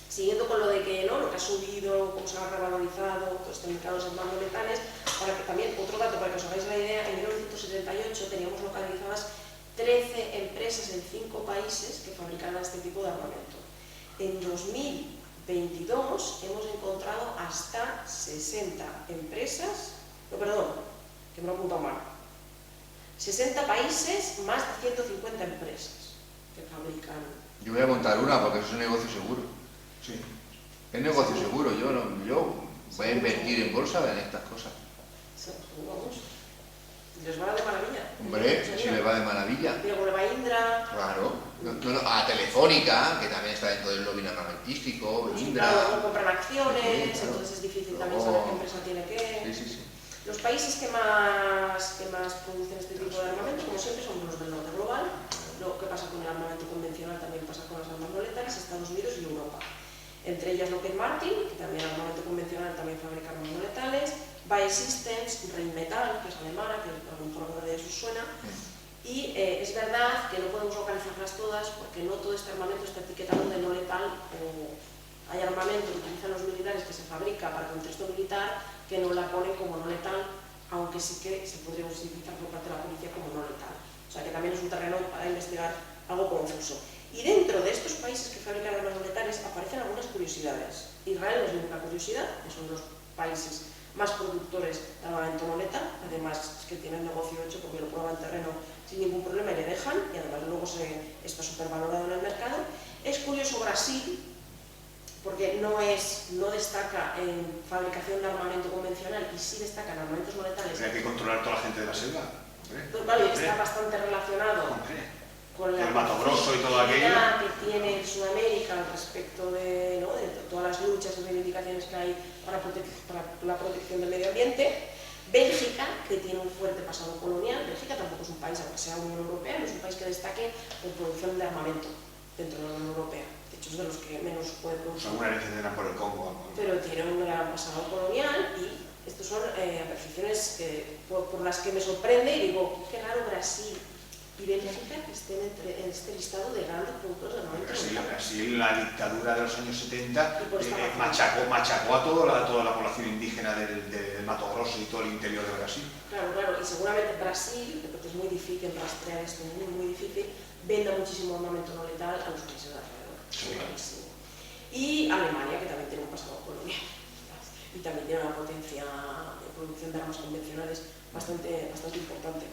Siguiendo con lo de que, ¿no? Lo que ha subido, cómo se ha revalorizado, todos estos mercados más monetales, para que también, otro dato para que os hagáis la idea, en 1978 teníamos localizadas 13 empresas en 5 países que fabricaban este tipo de armamento. En 2022 hemos encontrado hasta 60 empresas, no, perdón, que me lo he apuntado mal, 60 países, más de 150 empresas que fabrican. Yo voy a montar una porque eso es un negocio seguro. Sí. Es negocio seguro, yo voy a invertir en bolsa en estas cosas. Vamos, les va de maravilla. Hombre, si les va de maravilla. Luego le va a Indra. Claro. A Telefónica, que también está dentro del lobby armamentístico, Indra. Claro, no compran acciones, claro. Entonces es difícil también saber qué empresa tiene qué. Sí. Los países que más producen este tipo de armamento, como siempre, son los del norte global. Lo que pasa con el armamento convencional también pasa con las armas no letales, Estados Unidos y Europa. Entre ellas Lockheed Martin, que también armamento convencional también fabrica armas no letales, Bae Systems, Rheinmetall, que es alemana, que a lo mejor alguna de ellas os suena. Y es verdad que no podemos localizarlas todas porque no todo este armamento está etiquetado de no letal. Hay armamento que utilizan los militares que se fabrica para contexto militar que no la ponen como no letal, aunque sí que se podría utilizar por parte de la policía como no letal. O sea que también es un terreno para investigar algo confuso. Y dentro de estos países que fabrican armas no letales aparecen algunas curiosidades. Israel no es la única curiosidad, que son los países más productores de armamento no letal, además es que tienen negocio hecho porque lo prueban en terreno sin ningún problema y le dejan, y además luego está supervalorado en el mercado. Es curioso Brasil, porque no destaca en fabricación de armamento convencional y sí destaca en armamentos no letales. Hay que controlar toda la gente de la selva. Pues vale, está bastante relacionado con la Mato Grosso y todo aquello que tiene en Sudamérica al respecto de todas las luchas y reivindicaciones que hay para la protección del medio ambiente. Bélgica, que tiene un fuerte pasado colonial. Bélgica tampoco es un país, aunque sea Unión Europea, no es un país que destaque por producción de armamento dentro de la Unión Europea. De hecho, es de los que menos puede producir. Alguna vez tendrán por el Congo. Pero tiene un gran pasado colonial y Estos son apreciaciones por las que me sorprende y digo, qué raro Brasil y Bélgica que estén en este listado de grandes productores de armamento. Brasil, la dictadura de los años 70 machacó a toda la población indígena del Mato Grosso y todo el interior de Brasil. Claro, y seguramente Brasil, porque es muy difícil rastrear esto, muy difícil, venda muchísimo armamento no letal a los países de alrededor. Sí. Y Alemania, que también tiene un pasado colonial y también tiene una potencia de producción de armas convencionales bastante importante.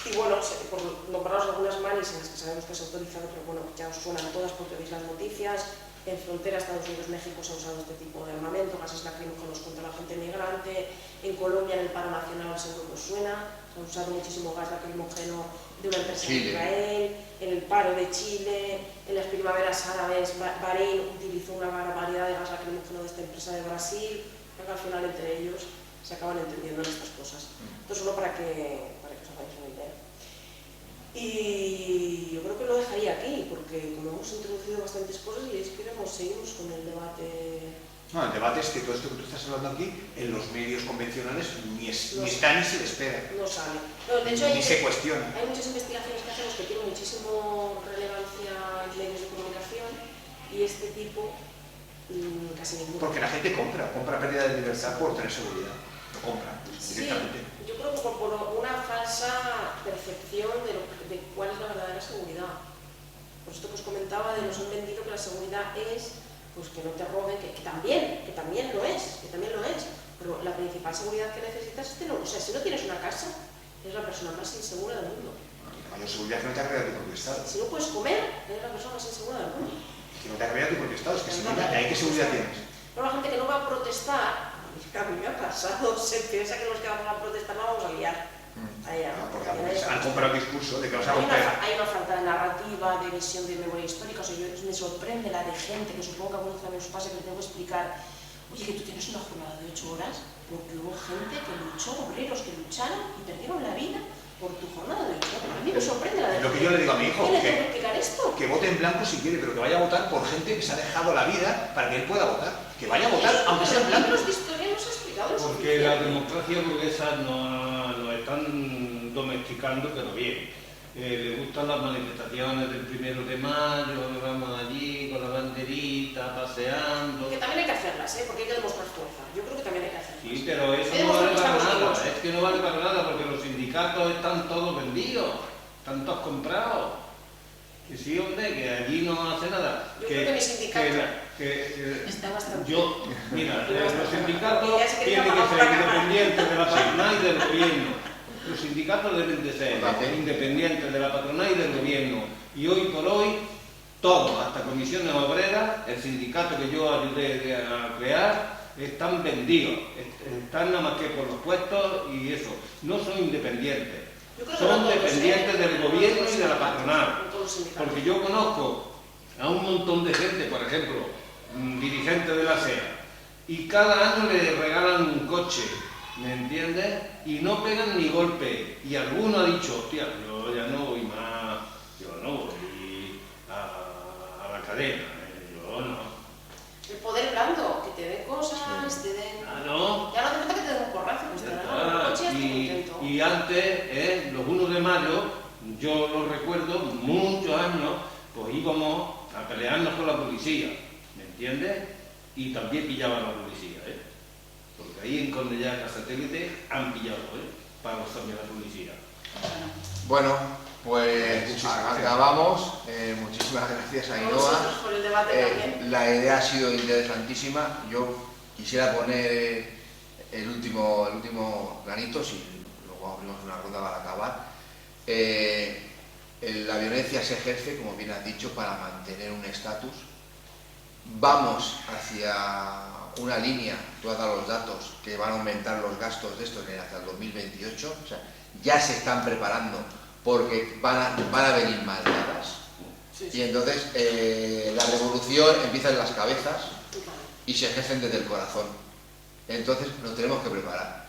Y bueno, por nombraros algunas manis en las que sabemos que es autorizado, pero bueno, ya os suenan todas porque veis las noticias. En frontera Estados Unidos-México se ha usado este tipo de armamento, gases lacrimógenos contra la gente migrante. En Colombia, en el paro nacional, seguro que os suena, se ha usado muchísimo gas lacrimógeno de una empresa de Israel. En el paro de Chile, en las primaveras árabes, Bahrein utilizó una variedad de gas lacrimógeno de esta empresa de Brasil, que al final entre ellos se acaban entendiendo en estas cosas. Entonces, solo para que os hagáis una idea. Y yo creo que lo dejaría aquí, porque como hemos introducido bastantes cosas y seguimos con el debate. No, el debate es que todo esto que tú estás hablando aquí, en los medios convencionales ni está ni se le espera. No sale. No, de hecho, ni se cuestiona. Hay muchas investigaciones que hacemos que tienen muchísimo relevancia en medios de comunicación y este tipo casi ninguno. Porque la gente compra pérdida de libertad por tener seguridad. Lo compra directamente. Sí, yo creo que por una falsa percepción de cuál es la verdadera seguridad. Por esto que os comentaba, nos han vendido que la seguridad es pues que no te roben, que también lo es, pero la principal seguridad que necesitas es tener, o sea, si no tienes una casa, eres la persona más insegura del mundo. La mayor seguridad que no te agrega tu propio Estado. Si no puedes comer, eres la persona más insegura del mundo. Que no te agrega tu propio Estado, es que ¿qué seguridad tienes? Pero la gente que no va a protestar, a mí me ha pasado, se piensa que los que vamos a protestar no vamos a liar. Porque han comprado el discurso de que vas a romper. Hay una falta de narrativa, de visión de memoria histórica. O sea, me sorprende la de gente que supongo que a algunos también os pasa que le tengo que explicar, oye, que tú tienes una jornada de 8 horas, porque hubo gente que luchó, obreros que lucharon y perdieron la vida por tu jornada de 8 horas. A mí me sorprende la de Lo que yo le digo a mi hijo, ¿qué le tengo que explicar esto? Que vote en blanco si quiere, pero que vaya a votar por gente que se ha dejado la vida para que él pueda votar. Que vaya a votar, aunque sea en blanco. Los de historia nos ha explicado eso. Porque la democracia burguesa no están domesticando, pero bien. Le gustan las manifestaciones del 1 de mayo, que vamos allí con la banderita, paseando. Que también hay que hacerlas, porque hay que demostrar fuerza. Yo creo que también hay que hacerlas. Sí, pero eso no vale para nada, es que no vale para nada porque los sindicatos están todos vendidos, están todos comprados. Que sí, hombre, que allí no hace nada. Yo creo que mi sindicato está bastante... Mira, los sindicatos tienen que ser independientes de la patronal y del gobierno. Los sindicatos deben de ser independientes de la patronal y del gobierno. Y hoy por hoy, todos, hasta comisiones obreras, el sindicato que yo ayudé a crear, están vendidos. Están nada más que por los puestos y eso. No son independientes. Son dependientes del gobierno y de la patronal. Porque yo conozco a un montón de gente, por ejemplo, dirigentes de la SEA, y cada año le regalan un coche, ¿me entiendes? Y no pegan ni golpe. Y alguno ha dicho, hostia, yo ya no voy más, yo no voy a la cadena, yo no. El poder blando, que te den cosas, te den... no. Ya no hace falta que te den un porrazo, pues te dan un coche y estás contento. Y antes, los 1 de mayo, yo lo recuerdo, muchos años, pues íbamos a pelearnos con la policía, ¿me entiendes? Y también pillaban a la policía, porque ahí en Cornellá, Satélite, han pillado, pagos también a la policía. Bueno, pues acabamos. Muchísimas gracias a Ainhoa. Por el debate también. La idea ha sido interesantísima. Yo quisiera poner el último granito, si luego abrimos una ronda para acabar. La violencia se ejerce, como bien has dicho, para mantener un estatus. Vamos hacia una línea, tú has dado los datos, que van a aumentar los gastos de esto hasta el 2028, o sea, ya se están preparando porque van a venir más dadas. Y entonces la revolución empieza en las cabezas y se ejercen desde el corazón. Entonces nos tenemos que preparar.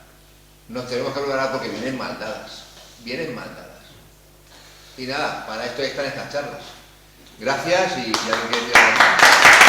Nos tenemos que preparar porque vienen mal dadas. Y nada, para esto están estas charlas. Gracias y ya